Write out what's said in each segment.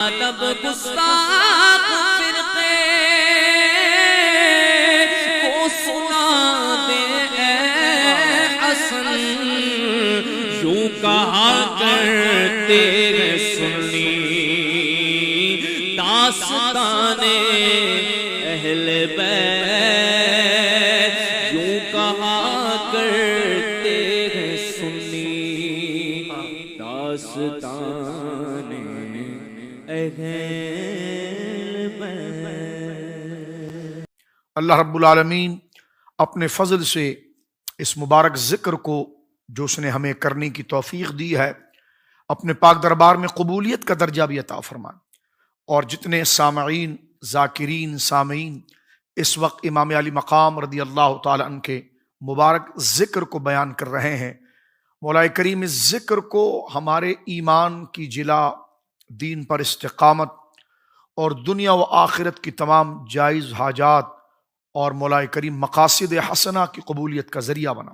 تب گستاخ فرقے کو سنا دے اے حسن، یوں کہا کرتے ہیں سنی داستان اہل بیت، یوں کہا کرتے ہیں سنی داستان اللہ رب العالمین اپنے فضل سے اس مبارک ذکر کو جو اس نے ہمیں کرنے کی توفیق دی ہے اپنے پاک دربار میں قبولیت کا درجہ بھی عطا فرمائے، اور جتنے سامعین، ذاکرین، سامعین اس وقت امام علی مقام رضی اللہ تعالی عنہ کے مبارک ذکر کو بیان کر رہے ہیں، مولا کریم اس ذکر کو ہمارے ایمان کی جلا، دین پر استقامت اور دنیا و آخرت کی تمام جائز حاجات اور مولا کریم مقاصد حسنہ کی قبولیت کا ذریعہ بنا،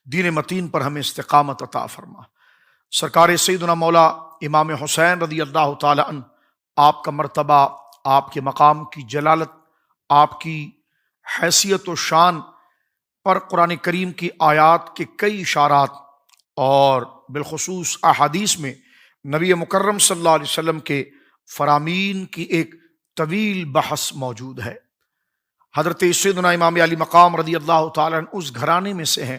دین متین پر ہمیں استقامت عطا فرما۔ سرکار سیدنا مولا امام حسین رضی اللہ تعالی عنہ، آپ کا مرتبہ، آپ کے مقام کی جلالت، آپ کی حیثیت و شان پر قرآن کریم کی آیات کے کئی اشارات اور بالخصوص احادیث میں نبی مکرم صلی اللہ علیہ وسلم کے فرامین کی ایک طویل بحث موجود ہے۔ حضرت سیدنا امام علی مقام رضی اللہ تعالیٰ عنہ اس گھرانے میں سے ہیں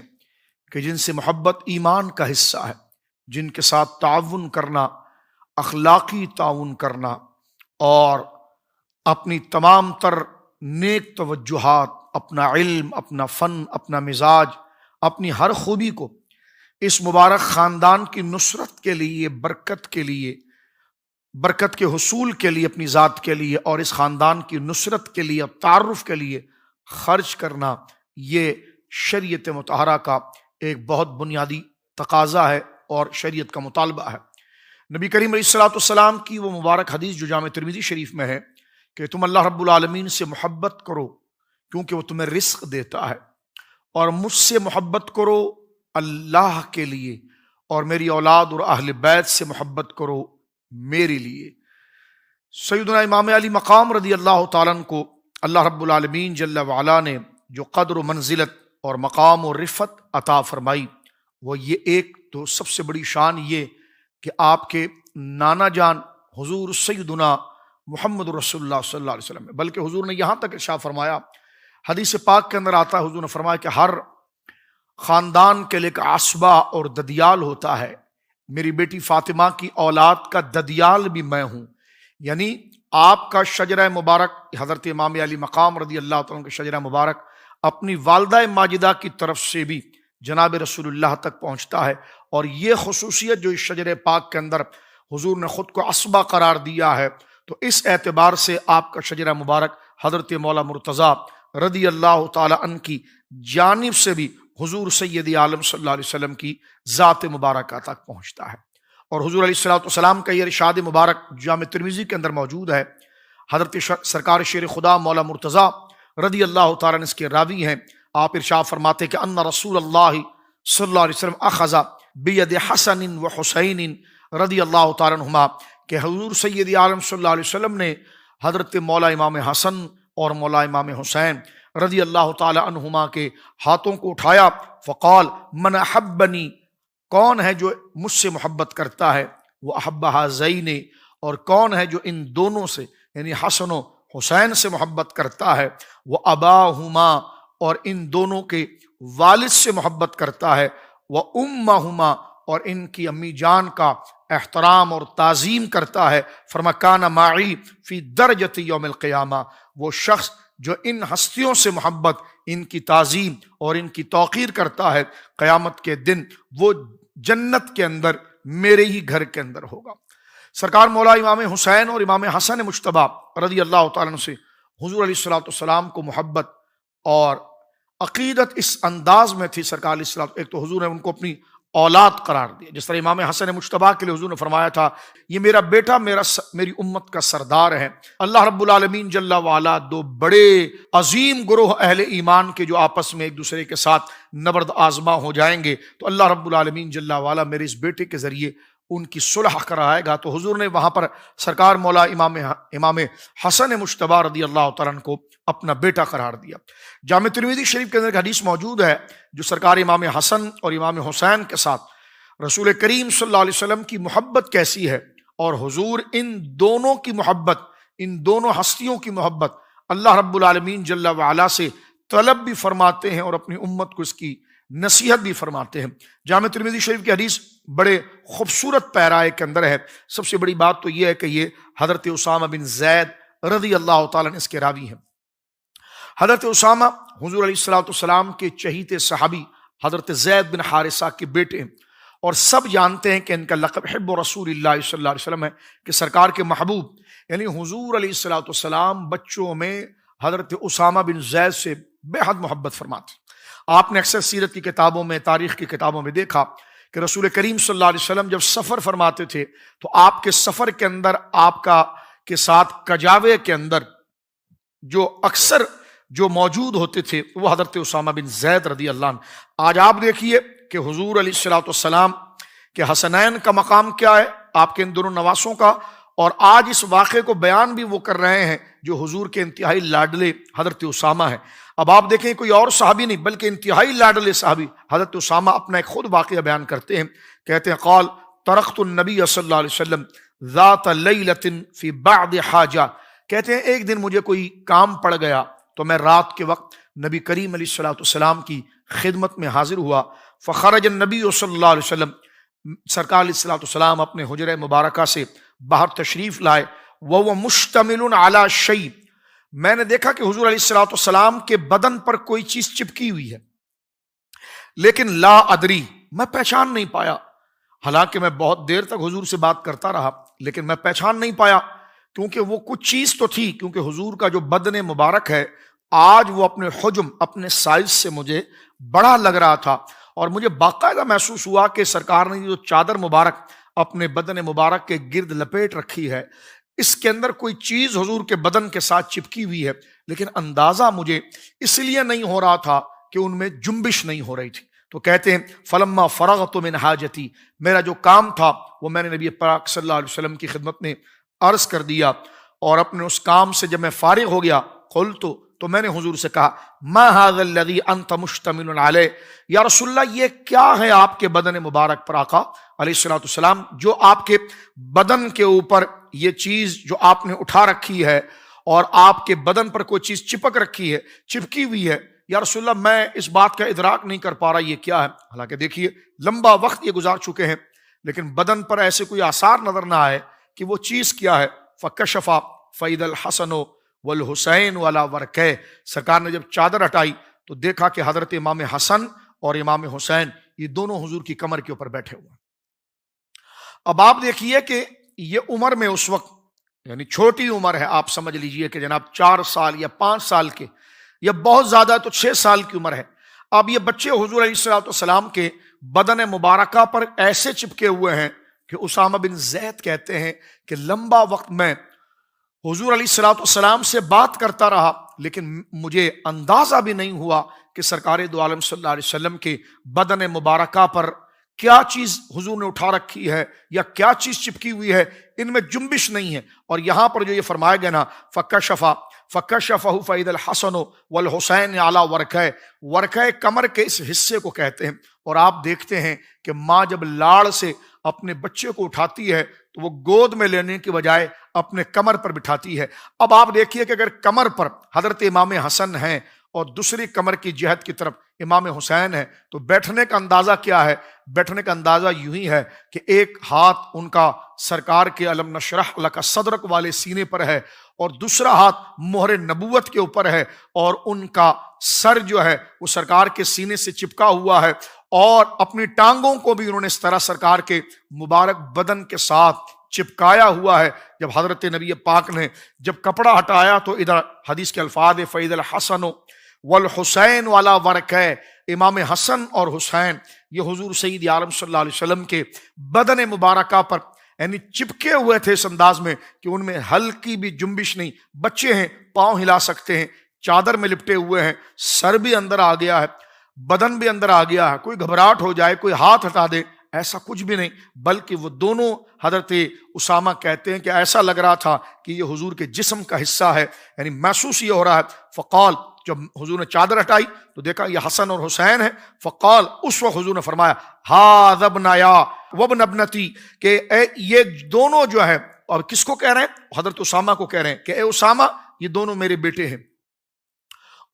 کہ جن سے محبت ایمان کا حصہ ہے، جن کے ساتھ تعاون کرنا، اخلاقی تعاون کرنا اور اپنی تمام تر نیک توجہات، اپنا علم، اپنا فن، اپنا مزاج، اپنی ہر خوبی کو اس مبارک خاندان کی نصرت کے لیے، برکت کے لیے، برکت کے حصول کے لیے، اپنی ذات کے لیے اور اس خاندان کی نصرت کے لیے، تعارف کے لیے خرچ کرنا، یہ شریعت مطہرہ کا ایک بہت بنیادی تقاضا ہے اور شریعت کا مطالبہ ہے۔ نبی کریم علیہ الصلوۃ والسلام کی وہ مبارک حدیث جو جامع ترمذی شریف میں ہے کہ تم اللہ رب العالمین سے محبت کرو کیونکہ وہ تمہیں رزق دیتا ہے، اور مجھ سے محبت کرو اللہ کے لیے، اور میری اولاد اور اہل بیت سے محبت کرو میرے لیے۔ سیدنا امام علی مقام رضی اللہ تعالیٰ عنہ کو اللہ رب العالمین جل وعلا نے جو قدر و منزلت اور مقام و رفعت عطا فرمائی، وہ یہ ایک تو سب سے بڑی شان یہ کہ آپ کے نانا جان حضور سیدنا محمد رسول اللہ صلی اللہ علیہ وسلم، بلکہ حضور نے یہاں تک ارشاد فرمایا، حدیث پاک کے اندر آتا ہے، حضور نے فرمایا کہ ہر خاندان کے لیے ایک عصبہ اور ددیال ہوتا ہے، میری بیٹی فاطمہ کی اولاد کا ددیال بھی میں ہوں، یعنی آپ کا شجرہ مبارک حضرت امام علی مقام رضی اللہ تعالیٰ کا شجرہ مبارک اپنی والدہ ماجدہ کی طرف سے بھی جناب رسول اللہ تک پہنچتا ہے، اور یہ خصوصیت جو اس شجرہ پاک کے اندر حضور نے خود کو عصبہ قرار دیا ہے، تو اس اعتبار سے آپ کا شجرہ مبارک حضرت مولا مرتضیٰ رضی اللہ تعالی عنہ کی جانب سے بھی حضور سید عالم صلی اللہ علیہ وسلم کی ذات مبارکہ تک پہنچتا ہے۔ اور حضور علیہ السلام کا یہ ارشاد مبارک جامع ترمذی کے اندر موجود ہے، حضرت سرکار شیر خدا مولا مرتضیٰ رضی اللہ تعالیٰ عنہ اس کے راوی ہیں، آپ ارشاد فرماتے کہ ان رسول اللہ صلی اللہ علیہ وسلم اخذ بید حسن و حسین رضی اللہ تعالیٰ عنہما، کہ حضور سید عالم صلی اللہ علیہ وسلم نے حضرت مولا امام حسن اور مولا امام حسین رضی اللہ تعالی عنہما کے ہاتھوں کو اٹھایا، فقال من احبنی، کون ہے جو مجھ سے محبت کرتا ہے، وہ احب ہذین، اور کون ہے جو ان دونوں سے یعنی حسن و حسین سے محبت کرتا ہے، وہ اباہما، اور ان دونوں کے والد سے محبت کرتا ہے، وہ امہما، اور ان کی امی جان کا احترام اور تعظیم کرتا ہے، فرما کان معی فی درجۃ یوم القیامہ، وہ شخص جو ان ہستیوں سے محبت، ان کی تعظیم اور ان کی توقیر کرتا ہے، قیامت کے دن وہ جنت کے اندر میرے ہی گھر کے اندر ہوگا۔ سرکار مولا امام حسین اور امام حسن مجتبیٰ رضی اللہ تعالیٰ عنہ سے حضور علیہ السلام کو محبت اور عقیدت اس انداز میں تھی، سرکار علیہ السلام، ایک تو حضور نے ان کو اپنی اولاد قرار دیا، جس طرح امام حسن مجتبیٰ کے لیے حضور نے فرمایا تھا یہ میرا بیٹا میری امت کا سردار ہے۔ اللہ رب العالمین جل وعلا دو بڑے عظیم گروہ اہل ایمان کے جو آپس میں ایک دوسرے کے ساتھ نبرد آزما ہو جائیں گے، تو اللہ رب العالمین جل وعلا میرے اس بیٹے کے ذریعے ان کی صلح کرائے گا۔ تو حضور نے وہاں پر سرکار مولا امام حسن مجتبی رضی اللہ تعالیٰ عنہ کو اپنا بیٹا قرار دیا۔ جامع ترمذی شریف کے اندر ایک حدیث موجود ہے جو سرکار امام حسن اور امام حسین کے ساتھ رسول کریم صلی اللہ علیہ وسلم کی محبت کیسی ہے، اور حضور ان دونوں کی محبت، ان دونوں ہستیوں کی محبت اللہ رب العالمین جل وعلا سے طلب بھی فرماتے ہیں اور اپنی امت کو اس کی نصیحت بھی فرماتے ہیں۔ جامع ترمذی شریف کی حدیث بڑے خوبصورت پیرائے کے اندر ہے۔ سب سے بڑی بات تو یہ ہے کہ یہ حضرت اسامہ بن زید رضی اللہ تعالیٰ عنہ اس کے راوی ہیں۔ حضرت اسامہ حضور علیہ السلام کے چہیتے صحابی حضرت زید بن حارثہ کے بیٹے ہیں، اور سب جانتے ہیں کہ ان کا لقب حب رسول اللہ صلی اللہ علیہ وسلم ہے، کہ سرکار کے محبوب یعنی حضور علیہ السلام بچوں میں حضرت اسامہ بن زید سے بے حد محبت فرماتے۔ آپ نے اکثر سیرت کی کتابوں میں، تاریخ کی کتابوں میں دیکھا کہ رسول کریم صلی اللہ علیہ وسلم جب سفر فرماتے تھے تو آپ کے سفر کے اندر آپ کے ساتھ کجاوے کے اندر جو اکثر جو موجود ہوتے تھے وہ حضرت اسامہ بن زید رضی اللہ عنہ۔ آج آپ دیکھیے کہ حضور علیہ السلام کے حسنین کا مقام کیا ہے، آپ کے ان دونوں نواسوں کا، اور آج اس واقعے کو بیان بھی وہ کر رہے ہیں جو حضور کے انتہائی لاڈلے حضرت اسامہ ہے۔ اب آپ دیکھیں کوئی اور صحابی نہیں بلکہ انتہائی لاڈلے صحابی حضرت اسامہ اپنا ایک خود واقعہ بیان کرتے ہیں، کہتے ہیں قال ترکت النبی صلی اللہ علیہ وسلم ذات لیلۃ فی بعض حاجہ، کہتے ہیں ایک دن مجھے کوئی کام پڑ گیا تو میں رات کے وقت نبی کریم علیہ السلام کی خدمت میں حاضر ہوا۔ فخرج النبی صلی اللہ علیہ وسلم، سرکار علیہ السلام اپنے حجرہ مبارکہ سے باہر تشریف لائے، وہ مشتمل علی شیء، میں نے دیکھا کہ حضور علیہ السلام کے بدن پر کوئی چیز چپکی ہوئی ہے، لیکن لا ادری، میں پہچان نہیں پایا، حالانکہ میں بہت دیر تک حضور سے بات کرتا رہا لیکن میں پہچان نہیں پایا، کیونکہ وہ کچھ چیز تو تھی، کیونکہ حضور کا جو بدن مبارک ہے آج وہ اپنے حجم، اپنے سائز سے مجھے بڑا لگ رہا تھا، اور مجھے باقاعدہ محسوس ہوا کہ سرکار نے جو چادر مبارک اپنے بدن مبارک کے گرد لپیٹ رکھی ہے اس کے اندر کوئی چیز حضور کے بدن کے ساتھ چپکی ہوئی ہے، لیکن اندازہ مجھے اس لیے نہیں ہو رہا تھا کہ ان میں جنبش نہیں ہو رہی تھی۔ تو کہتے ہیں فلما فرغت من حاجتی، میرا جو کام تھا وہ میں نے نبی پاک صلی اللہ علیہ وسلم کی خدمت میں عرض کر دیا، اور اپنے اس کام سے جب میں فارغ ہو گیا قلت، تو میں نے حضور سے کہا ما هذا الذي انت مشتمل علیہ، یا رسول اللہ یہ کیا ہے آپ کے بدن مبارک پر آقا علیہ السلام، جو آپ کے بدن کے اوپر یہ چیز جو آپ نے اٹھا رکھی ہے اور آپ کے بدن پر کوئی چیز چپک رکھی ہے، چپکی ہوئی ہے، یا رسول اللہ میں اس بات کا ادراک نہیں کر پا رہا یہ کیا ہے۔ حالانکہ دیکھیے لمبا وقت یہ گزار چکے ہیں لیکن بدن پر ایسے کوئی آثار نظر نہ آئے کہ وہ چیز کیا ہے۔ فکشف فإذا الحسن والحسین ولا ورکہ، سرکار نے جب چادر ہٹائی تو دیکھا کہ حضرت امام حسن اور امام حسین یہ دونوں حضور کی کمر کے اوپر بیٹھے ہوئے۔ اب آپ دیکھیے کہ یہ عمر میں اس وقت یعنی چھوٹی عمر ہے، آپ سمجھ لیجئے کہ جناب 4 سال یا 5 سال کے، یا بہت زیادہ تو 6 سال کی عمر ہے۔ اب یہ بچے حضور علیہ السلام کے بدن مبارکہ پر ایسے چپکے ہوئے ہیں کہ اسامہ بن زید کہتے ہیں کہ لمبا وقت میں حضور علیہ السلام سے بات کرتا رہا لیکن مجھے اندازہ بھی نہیں ہوا کہ سرکار دو عالم صلی اللہ علیہ وسلم کے بدن مبارکہ پر کیا چیز حضور نے اٹھا رکھی ہے یا کیا چیز چپکی ہوئی ہے، ان میں جنبش نہیں ہے۔ اور یہاں پر جو یہ فرمایا گیا نا فکشفہ فإذا الحسن والحسین علی ورکہ، ورکہ کمر کے اس حصے کو کہتے ہیں، اور آپ دیکھتے ہیں کہ ماں جب لاڑ سے اپنے بچے کو اٹھاتی ہے تو وہ گود میں لینے کی بجائے اپنے کمر پر بٹھاتی ہے۔ اب آپ دیکھیے کہ اگر کمر پر حضرت امام حسن ہیں اور دوسری کمر کی جہت کی طرف امام حسین ہے تو بیٹھنے کا اندازہ کیا ہے؟ بیٹھنے کا اندازہ یوں ہی ہے کہ ایک ہاتھ ان کا سرکار کے علم نشرح لک صدرک والے سینے پر ہے اور دوسرا ہاتھ مہر نبوت کے اوپر ہے، اور ان کا سر جو ہے وہ سرکار کے سینے سے چپکا ہوا ہے، اور اپنی ٹانگوں کو بھی انہوں نے اس طرح سرکار کے مبارک بدن کے ساتھ چپکایا ہوا ہے۔ جب حضرت نبی پاک نے جب کپڑا ہٹایا تو ادھر حدیث کے الفاظ فإذا الحسن والحسین والا ورکہ، امام حسن اور حسین یہ حضور سید عالم صلی اللہ علیہ وسلم کے بدن مبارکہ پر یعنی چپکے ہوئے تھے اس انداز میں کہ ان میں ہلکی بھی جنبش نہیں۔ بچے ہیں، پاؤں ہلا سکتے ہیں، چادر میں لپٹے ہوئے ہیں، سر بھی اندر آ گیا ہے، بدن بھی اندر آ گیا ہے، کوئی گھبراہٹ ہو جائے، کوئی ہاتھ ہٹا دے ایسا کچھ بھی نہیں، بلکہ وہ دونوں حضرت اسامہ کہتے ہیں کہ ایسا لگ رہا تھا کہ یہ حضور کے جسم کا حصہ ہے، یعنی محسوس یہ ہو رہا ہے۔ فقال، جب حضور نے چادر ہٹائی تو دیکھا یہ حسن اور حسین ہے۔ فقال، اس وقت حضور نے فرمایا ھذا ابنایا وابن ابنتی، کہ اے یہ دونوں جو ہے، اور کس کو کہہ رہے ہیں؟ حضرت اسامہ کو کہہ رہے ہیں کہ اے اسامہ یہ دونوں میرے بیٹے ہیں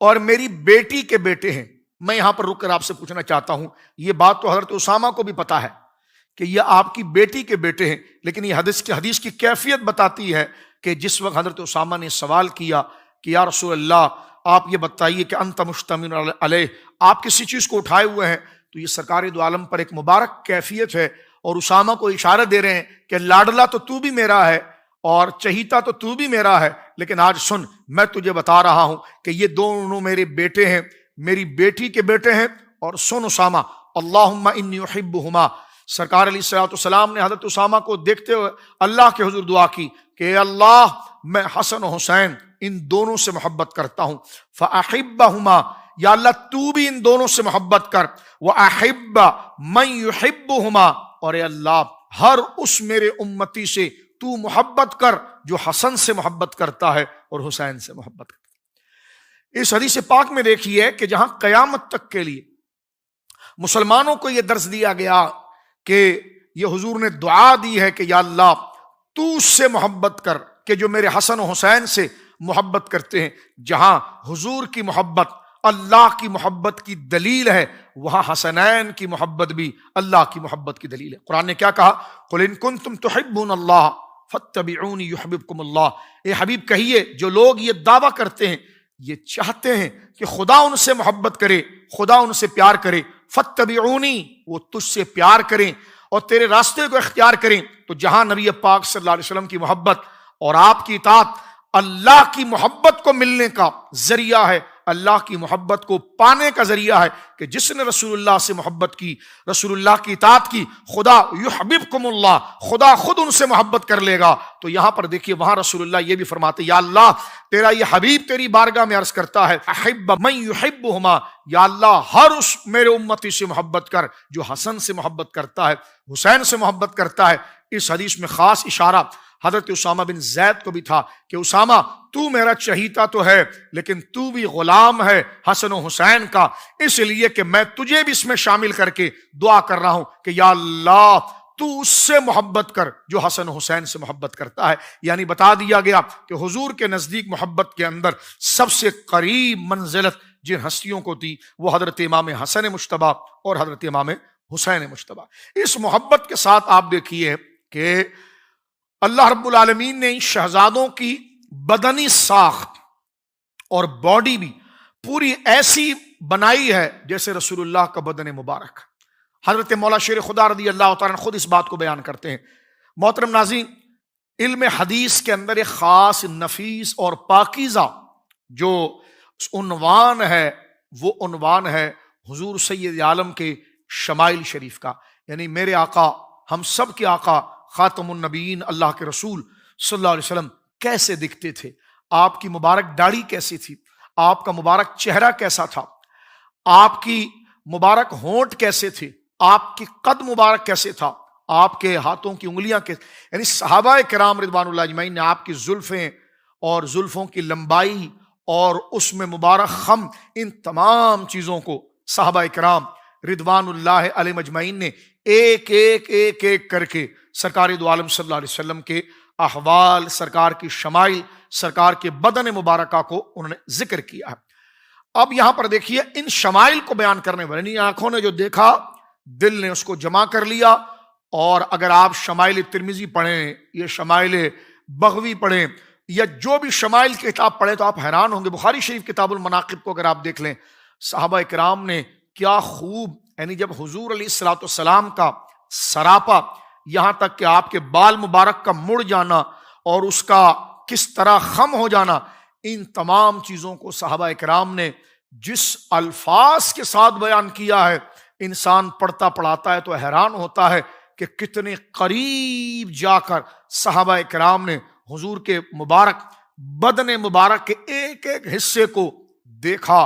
اور میری بیٹی کے بیٹے ہیں۔ میں یہاں پر رک کر آپ سے پوچھنا چاہتا ہوں، یہ بات تو حضرت اسامہ کو بھی پتا ہے کہ یہ آپ کی بیٹی کے بیٹے ہیں، لیکن یہ حدیث کی کیفیت بتاتی ہے کہ جس وقت حضرت اسامہ نے سوال کیا کہ یا رسول اللہ آپ یہ بتائیے کہ انت مشتمل علیہ، آپ کسی چیز کو اٹھائے ہوئے ہیں، تو یہ سرکار دو عالم پر ایک مبارک کیفیت ہے، اور اسامہ کو اشارہ دے رہے ہیں کہ لاڈلا تو بھی میرا ہے اور چہیتا تو بھی میرا ہے، لیکن آج سن، میں تجھے بتا رہا ہوں کہ یہ دونوں میرے بیٹے ہیں، میری بیٹی کے بیٹے ہیں، اور سن اسامہ، اللہم انی احبہما۔ سرکار علیہ الصلوۃ والسلام نے حضرت اسامہ کو دیکھتے ہوئے اللہ کے حضور دعا کی کہ اللہ میں حسن و حسین ان دونوں سے محبت کرتا ہوں، فاحبہما، یا اللہ تو بھی ان دونوں سے محبت کر، واحب من یحبہما، اور اے اللہ ہر اس میرے امتی سے تو محبت کر جو حسن سے محبت کرتا ہے اور حسین سے محبت کرتا ہے۔ اس حدیث پاک میں دیکھیے کہ جہاں قیامت تک کے لیے مسلمانوں کو یہ درس دیا گیا کہ یہ حضور نے دعا دی ہے کہ یا اللہ تو اس سے محبت کر کہ جو میرے حسن و حسین سے محبت کرتے ہیں، جہاں حضور کی محبت اللہ کی محبت کی دلیل ہے، وہاں حسنین کی محبت بھی اللہ کی محبت کی دلیل ہے۔ قرآن نے کیا کہا؟ قل ان کنتم تحبون اللہ فاتبعونی یحببکم اللہ۔ اے حبیب کہیے، جو لوگ یہ دعویٰ کرتے ہیں، یہ چاہتے ہیں کہ خدا ان سے محبت کرے، خدا ان سے پیار کرے، فاتبعونی، وہ تجھ سے پیار کریں اور تیرے راستے کو اختیار کریں، تو جہاں نبی پاک صلی اللہ علیہ وسلم کی محبت اور آپ کی اطاعت اللہ کی محبت کو ملنے کا ذریعہ ہے، اللہ کی محبت کو پانے کا ذریعہ ہے، کہ جس نے رسول اللہ سے محبت کی، رسول اللہ کی اطاعت کی، خدا یحببکم اللہ، خدا خود ان سے محبت کر لے گا۔ تو یہاں پر دیکھیے وہاں رسول اللہ یہ بھی فرماتے یا اللہ تیرا یہ حبیب تیری بارگاہ میں عرض کرتا ہے احب من یحبہما، یا اللہ ہر اس میرے امتی سے محبت کر جو حسن سے محبت کرتا ہے، حسین سے محبت کرتا ہے۔ اس حدیث میں خاص اشارہ حضرت اسامہ بن زید کو بھی تھا کہ اسامہ تو میرا چہیتا تو ہے، لیکن تو بھی غلام ہے حسن و حسین کا، اس لیے کہ میں تجھے بھی اس میں شامل کر کے دعا کر رہا ہوں کہ یا اللہ تو اس سے محبت کر جو حسن و حسین سے محبت کرتا ہے۔ یعنی بتا دیا گیا کہ حضور کے نزدیک محبت کے اندر سب سے قریب منزلت جن ہستیوں کو دی وہ حضرت امام حسن مجتبیٰ اور حضرت امام حسین مجتبیٰ۔ اس محبت کے ساتھ آپ دیکھیے کہ اللہ رب العالمین نے ان شہزادوں کی بدنی ساخت اور باڈی بھی پوری ایسی بنائی ہے جیسے رسول اللہ کا بدن مبارک۔ حضرت مولا شیر خدا رضی اللہ تعالیٰ خود اس بات کو بیان کرتے ہیں۔ محترم ناظرین، علم حدیث کے اندر ایک خاص نفیس اور پاکیزہ جو عنوان ہے، وہ عنوان ہے حضور سید عالم کے شمائل شریف کا، یعنی میرے آقا، ہم سب کے آقا خاتم النبیین اللہ کے رسول صلی اللہ علیہ وسلم کیسے دکھتے تھے، آپ کی مبارک داڑھی کیسی تھی، آپ کا مبارک چہرہ کیسا تھا، آپ کی مبارک ہونٹ کیسے تھے، آپ کی قد مبارک کیسے تھا، آپ کے ہاتھوں کی انگلیاں کیسے، یعنی صحابہ کرام رضوان اللہ اجمعین نے آپ کی زلفیں اور زلفوں کی لمبائی اور اس میں مبارک خم، ان تمام چیزوں کو صحابہ کرام رضوان اللہ علیہ اجمعین نے ایک ایک ایک ایک کر کے سرکار دو عالم صلی اللہ علیہ وسلم کے احوال، سرکار کی شمائل، سرکار کے بدن مبارکہ کو انہوں نے ذکر کیا ہے۔ اب یہاں پر دیکھیے ان شمائل کو بیان کرنے والے آنکھوں نے جو دیکھا دل نے اس کو جمع کر لیا، اور اگر آپ شمائل ترمذی پڑھیں یا شمائل بغوی پڑھیں یا جو بھی شمائل کی کتاب پڑھیں تو آپ حیران ہوں گے۔ بخاری شریف کتاب المناقب کو اگر آپ دیکھ لیں، صحابہ کرام نے کیا خوب، یعنی جب حضور علیہ الصلوۃ والسلام کا سراپا، یہاں تک کہ آپ کے بال مبارک کا مڑ جانا اور اس کا کس طرح خم ہو جانا، ان تمام چیزوں کو صحابہ کرام نے جس الفاظ کے ساتھ بیان کیا ہے، انسان پڑھتا پڑھاتا ہے تو حیران ہوتا ہے کہ کتنے قریب جا کر صحابہ کرام نے حضور کے مبارک بدن مبارک کے ایک ایک حصے کو دیکھا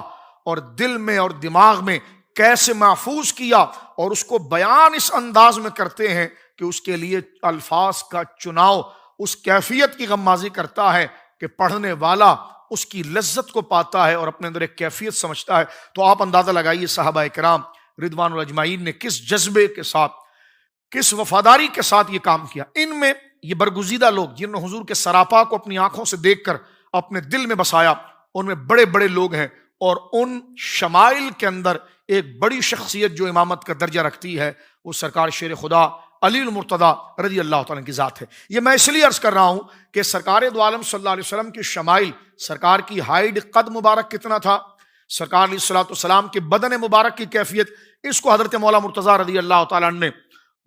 اور دل میں اور دماغ میں کیسے محفوظ کیا اور اس کو بیان اس انداز میں کرتے ہیں کہ اس کے لیے الفاظ کا چناؤ اس کیفیت کی غمازی کرتا ہے کہ پڑھنے والا اس کی لذت کو پاتا ہے اور اپنے اندر ایک کیفیت سمجھتا ہے۔ تو آپ اندازہ لگائیے صحابہ کرام رضوان اللہ اجمعین نے کس جذبے کے ساتھ، کس وفاداری کے ساتھ یہ کام کیا۔ ان میں یہ برگزیدہ لوگ جنہوں نے حضور کے سراپا کو اپنی آنکھوں سے دیکھ کر اپنے دل میں بسایا، ان میں بڑے بڑے لوگ ہیں، اور ان شمائل کے اندر ایک بڑی شخصیت جو امامت کا درجہ رکھتی ہے وہ سرکار شیر خدا علی المرتضی رضی اللہ تعالیٰ کی ذات ہے۔ یہ میں اس لیے عرض کر رہا ہوں کہ سرکار دو عالم صلی اللہ علیہ وسلم کی شمائل، سرکار کی ہائٹ قد مبارک کتنا تھا، سرکار علیہ الصلوۃ والسلام کے بدن مبارک کی کیفیت، اس کو حضرت مولا مرتضی رضی اللہ تعالیٰ نے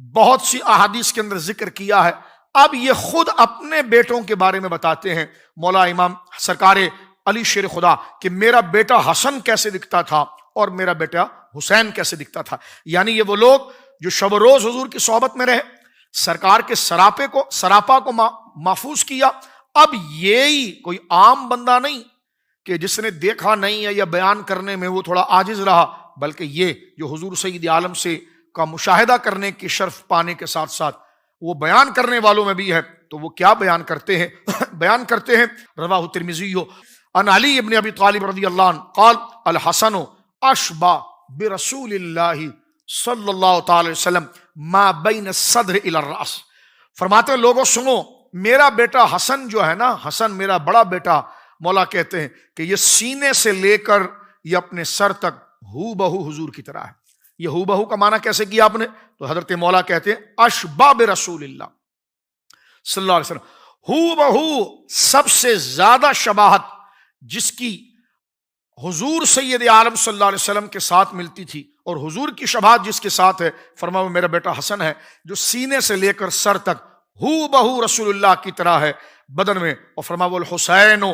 بہت سی احادیث کے اندر ذکر کیا ہے۔ اب یہ خود اپنے بیٹوں کے بارے میں بتاتے ہیں مولا امام سرکار علی شیر خدا کہ میرا بیٹا حسن کیسے دکھتا تھا اور میرا بیٹا حسین کیسے دکھتا تھا۔ یعنی یہ وہ لوگ جو شب و روز حضور کی صحبت میں رہے، سرکار کے سراپا کو محفوظ کیا۔ اب یہی کوئی عام بندہ نہیں کہ جس نے دیکھا نہیں ہے یا بیان کرنے میں وہ تھوڑا عاجز رہا، بلکہ یہ جو حضور سید عالم سے کا مشاہدہ کرنے کی شرف پانے کے ساتھ ساتھ وہ بیان کرنے والوں میں بھی ہے۔ تو وہ کیا بیان کرتے ہیں؟ بیان کرتے ہیں رواہ ترمذی عن علی ابن ابی طالب رضی اللہ عنہ قال الحسن اشبہ برسول اللہ صلی اللہ تعالی وسلم ما بین الصدر الی الراس۔ فرماتے ہیں لوگوں سنو، میرا بیٹا حسن جو ہے نا، حسن میرا بڑا بیٹا، مولا کہتے ہیں کہ یہ سینے سے لے کر یہ اپنے سر تک ہو بہو حضور کی طرح ہے۔ یہ ہو بہو کا معنی کیسے کیا آپ نے؟ تو حضرت مولا کہتے ہیں اشبہ برسول اللہ صلی اللہ علیہ وسلم، ہو بہو سب سے زیادہ شباہت جس کی حضور سید عالم صلی اللہ علیہ وسلم کے ساتھ ملتی تھی اور حضور کی شباہت جس کے ساتھ ہے، فرمایا میرا بیٹا حسن ہے جو سینے سے لے کر سر تک ہو بہو رسول اللہ کی طرح ہے بدن میں، اور فرمایا والحسین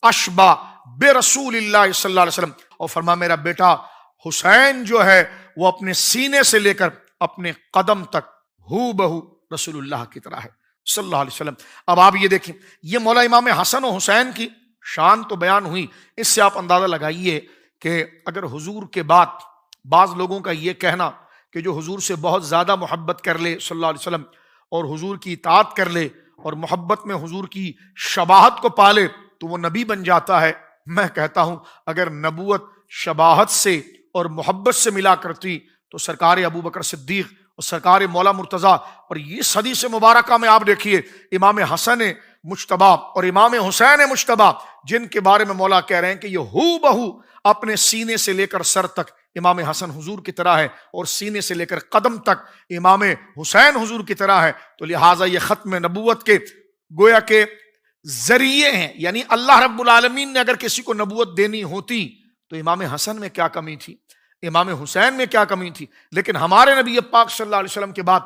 اشبہ برسول اللہ صلی اللہ علیہ وسلم، اور فرمایا میرا بیٹا حسین جو ہے وہ اپنے سینے سے لے کر اپنے قدم تک ہو بہو رسول اللہ کی طرح ہے صلی اللہ علیہ وسلم۔ اب آپ یہ دیکھیں، یہ مولا امام حسن و حسین کی شان تو بیان ہوئی، اس سے آپ اندازہ لگائیے کہ اگر حضور کے بعد بعض لوگوں کا یہ کہنا کہ جو حضور سے بہت زیادہ محبت کر لے صلی اللہ علیہ وسلم اور حضور کی اطاعت کر لے اور محبت میں حضور کی شباہت کو پالے تو وہ نبی بن جاتا ہے، میں کہتا ہوں اگر نبوت شباہت سے اور محبت سے ملا کرتی تو سرکار ابو بکر صدیق اور سرکار مولا مرتضی، اور یہ حدیث مبارکہ میں آپ دیکھیے امام حسن مجتبی اور امام حسین مجتبی جن کے بارے میں مولا کہہ رہے ہیں کہ یہ ہو بہو اپنے سینے سے لے کر سر تک امام حسن حضور کی طرح ہے اور سینے سے لے کر قدم تک امام حسین حضور کی طرح ہے، تو لہٰذا یہ ختم نبوت کے گویا کے ذریعے ہیں۔ یعنی اللہ رب العالمین نے اگر کسی کو نبوت دینی ہوتی تو امام حسن میں کیا کمی تھی، امام حسین میں کیا کمی تھی، لیکن ہمارے نبی پاک صلی اللہ علیہ وسلم کے بعد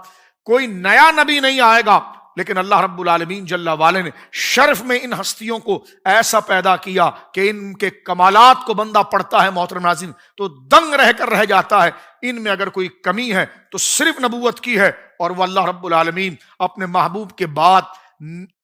کوئی نیا نبی نہیں آئے گا، لیکن اللہ رب العالمین جل وعلا نے شرف میں ان ہستیوں کو ایسا پیدا کیا کہ ان کے کمالات کو بندہ پڑھتا ہے محترم ناظرین تو دنگ رہ کر رہ جاتا ہے۔ ان میں اگر کوئی کمی ہے تو صرف نبوت کی ہے، اور وہ اللہ رب العالمین اپنے محبوب کے بعد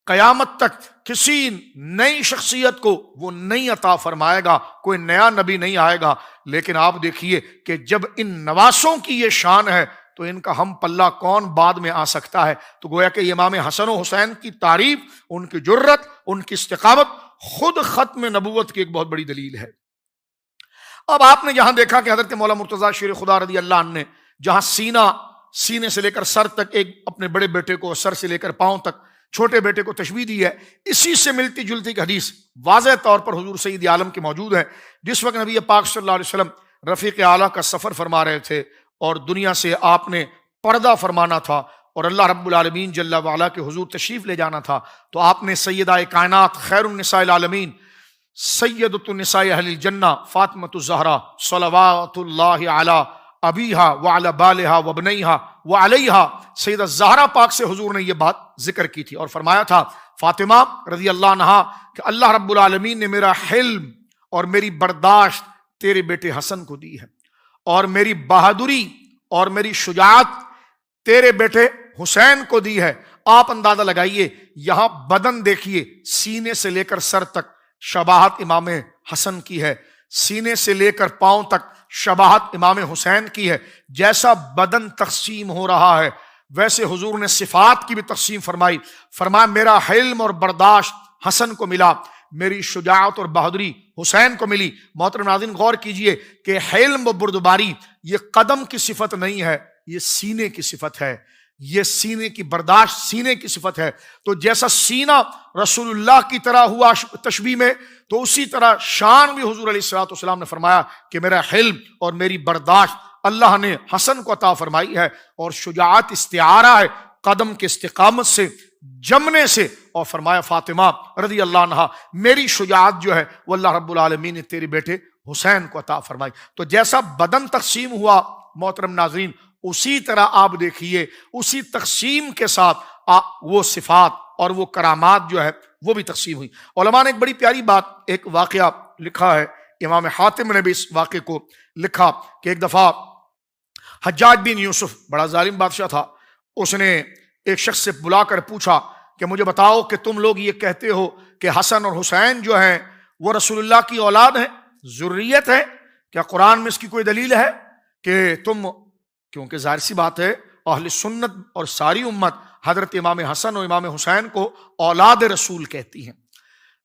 قیامت تک کسی نئی شخصیت کو وہ نہیں عطا فرمائے گا، کوئی نیا نبی نہیں آئے گا۔ لیکن آپ دیکھیے کہ جب ان نواسوں کی یہ شان ہے تو ان کا ہم پلہ کون بعد میں آ سکتا ہے؟ تو گویا کہ امام حسن و حسین کی تعریف، ان کی جرت، ان کی استقامت خود ختم نبوت کی ایک بہت بڑی دلیل ہے۔ اب آپ نے جہاں دیکھا کہ حضرت مولا مرتضی شیر خدا رضی اللہ عنہ نے جہاں سینے سے لے کر سر تک ایک اپنے بڑے بیٹے کو، سر سے لے کر پاؤں تک چھوٹے بیٹے کو تشبیہ دی ہے، اسی سے ملتی جلتی ایک حدیث واضح طور پر حضور سید عالم کی موجود ہے۔ جس وقت نبی پاک صلی اللہ علیہ وسلم رفیق اعلیٰ کا سفر فرما رہے تھے اور دنیا سے آپ نے پردہ فرمانا تھا اور اللہ رب العالمین جل وعلا کے حضور تشریف لے جانا تھا، تو آپ نے سیدہ کائنات خیر النساء العالمین سیدۃ النساء اہل الجنہ فاطمۃ الزہرا صلوات اللہ علی ابیہا وعلی بالہا وابنیہا وعلیہا سیدہ زہرا پاک سے حضور نے یہ بات ذکر کی تھی اور فرمایا تھا فاطمہ رضی اللہ عنہا کہ اللہ رب العالمین نے میرا حلم اور میری برداشت تیرے بیٹے حسن کو دی ہے، اور میری بہادری اور میری شجاعت تیرے بیٹے حسین کو دی ہے۔ آپ اندازہ لگائیے، یہاں بدن دیکھیے، سینے سے لے کر سر تک شباہت امام حسن کی ہے، سینے سے لے کر پاؤں تک شباہت امام حسین کی ہے. جیسا بدن تقسیم ہو رہا ہے ویسے حضور نے صفات کی بھی تقسیم فرمائی. فرمایا میرا حلم اور برداشت حسن کو ملا، میری شجاعت اور بہادری حسین کو ملی. محترم ناظرین غور کیجئے کہ حلم و بردباری یہ قدم کی صفت نہیں ہے، یہ سینے کی صفت ہے، یہ سینے کی برداشت سینے کی صفت ہے. تو جیسا سینہ رسول اللہ کی طرح ہوا تشبیہ میں، تو اسی طرح شان بھی حضور علیہ الصلوۃ والسلام نے فرمایا کہ میرا حلم اور میری برداشت اللہ نے حسن کو عطا فرمائی ہے. اور شجاعت استعارہ ہے قدم کے استقامت سے، جمنے سے. اور فرمایا فاطمہ رضی اللہ عنہا میری شجاعت جو ہے وہ اللہ رب العالمین نے تیرے بیٹے حسین کو عطا فرمائی. تو جیسا بدن تقسیم ہوا محترم ناظرین، اسی طرح آپ دیکھیے اسی تقسیم کے ساتھ وہ صفات اور وہ کرامات جو ہے وہ بھی تقسیم ہوئی. علماء نے ایک بڑی پیاری بات، ایک واقعہ لکھا ہے، امام حاتم نے بھی اس واقعے کو لکھا کہ ایک دفعہ حجاج بن یوسف بڑا ظالم بادشاہ تھا، اس نے ایک شخص سے بلا کر پوچھا کہ مجھے بتاؤ کہ تم لوگ یہ کہتے ہو کہ حسن اور حسین جو ہیں وہ رسول اللہ کی اولاد ہیں، ذریت ہے، کیا قرآن میں اس کی کوئی دلیل ہے کہ تم، کیونکہ ظاہر سی بات ہے اہل سنت اور ساری امت حضرت امام حسن اور امام حسین کو اولاد رسول کہتی ہیں،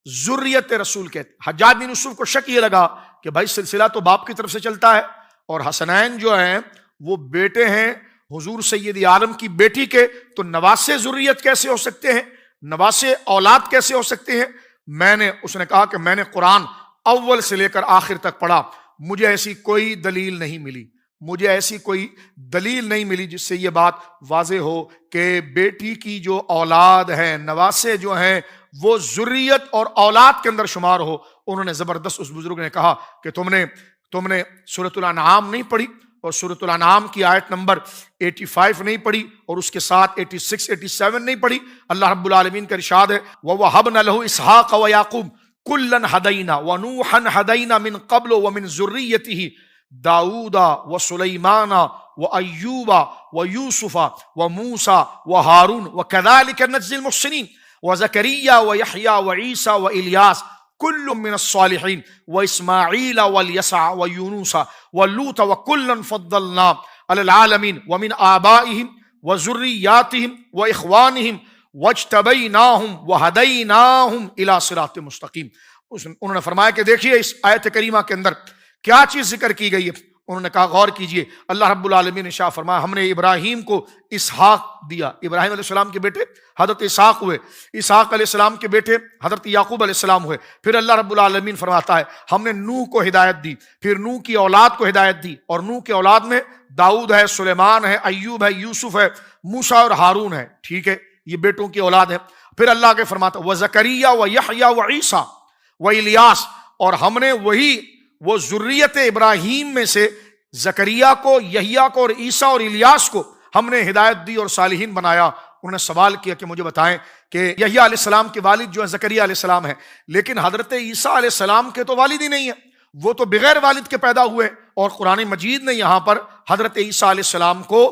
ذریت رسول کہتی. حجاج بن یوسف کو شک یہ لگا کہ بھائی سلسلہ تو باپ کی طرف سے چلتا ہے، اور حسنین جو ہیں وہ بیٹے ہیں حضور سید عالم کی بیٹی کے، تو نواسے ذریت کیسے ہو سکتے ہیں، نواسے اولاد کیسے ہو سکتے ہیں. اس نے کہا کہ میں نے قرآن اول سے لے کر آخر تک پڑھا، مجھے ایسی کوئی دلیل نہیں ملی، مجھے ایسی کوئی دلیل نہیں ملی جس سے یہ بات واضح ہو کہ بیٹی کی جو اولاد ہے، نواسے جو ہیں وہ ذریت اور اولاد کے اندر شمار ہو. انہوں نے زبردست، اس بزرگ نے کہا کہ تم نے سورۃ الانعام نہیں پڑھی، اور سورۃ الانعام کی آیت نمبر 85 نہیں پڑھی، اور اس کے ساتھ 86 87 نہیں پڑھی. اللہ رب العالمین کا ارشاد ہے وَوَهَبْنَا لَهُ إِسْحَاقَ وَيَعْقُوبَ كُلًّا هَدَيْنَا وَنُوحًا هَدَيْنَا مِن قَبْلُ وَمِن ذُرِّيَّتِهِ داؤد وسلیمان وأیوب ویوسف وموسیٰ وہارون وكذلك نجزی المحسنین وزکریا ویحییٰ وعیسیٰ وإلیاس کل من الصالحین واسماعیل والیسع ویونس ولوط وکلا فضلنا علی العالمین ومن آبائهم وذریاتهم واخوانهم واجتبیناہم وہدیناہم الی صراط مستقیم. انہوں نے فرمایا کہ دیکھیے اس آیت کریمہ کے اندر کیا چیز ذکر کی گئی ہے. انہوں نے کہا غور کیجئے، اللہ رب العالمین نے شاہ فرمایا ہم نے ابراہیم کو اسحاق دیا. ابراہیم علیہ السلام کے بیٹے حضرت اسحاق ہوئے، اسحاق علیہ السلام کے بیٹے حضرت یعقوب علیہ السلام ہوئے. پھر اللہ رب العالمین فرماتا ہے ہم نے نوح کو ہدایت دی، پھر نوح کی اولاد کو ہدایت دی، اور نوح کی اولاد میں داؤد ہے، سلیمان ہے، ایوب ہے، یوسف ہے، موسیٰ اور ہارون ہے. ٹھیک ہے، یہ بیٹوں کی اولاد ہے. پھر اللہ کے فرماتا وزکریا ویحییٰ وعیسیٰ والیاس، اور ہم نے وہ ذریت ابراہیم میں سے زکریہ کو، یحییٰ کو اور عیسیٰ اور الیاس کو ہم نے ہدایت دی اور صالحین بنایا. انہوں نے سوال کیا کہ مجھے بتائیں کہ یحییٰ علیہ السلام کے والد جو ہے زکریہ علیہ السلام ہے، لیکن حضرت عیسیٰ علیہ السلام کے تو والد ہی نہیں ہیں، وہ تو بغیر والد کے پیدا ہوئے. اور قرآن مجید نے یہاں پر حضرت عیسیٰ علیہ السلام کو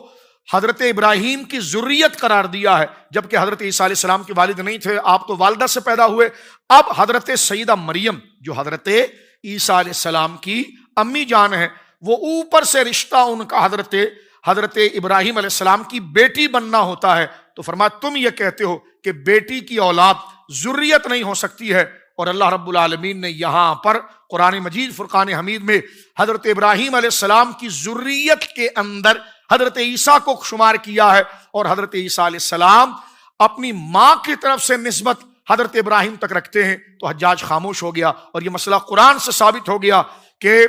حضرت ابراہیم کی ذریت قرار دیا ہے، جبکہ حضرت عیسیٰ علیہ السلام کے والد نہیں تھے، آپ تو والدہ سے پیدا ہوئے. اب حضرت سیدہ مریم جو حضرت عیسیٰ علیہ السلام کی امی جان ہے، وہ اوپر سے رشتہ ان کا حضرت ابراہیم علیہ السلام کی بیٹی بننا ہوتا ہے. تو فرمایا تم یہ کہتے ہو کہ بیٹی کی اولاد ذریت نہیں ہو سکتی ہے، اور اللہ رب العالمین نے یہاں پر قرآن مجید فرقان حمید میں حضرت ابراہیم علیہ السلام کی ذریت کے اندر حضرت عیسیٰ کو شمار کیا ہے. اور حضرت عیسیٰ علیہ السلام اپنی ماں کی طرف سے نسبت حضرت ابراہیم تک رکھتے ہیں. تو حجاج خاموش ہو گیا، اور یہ مسئلہ قرآن سے ثابت ہو گیا کہ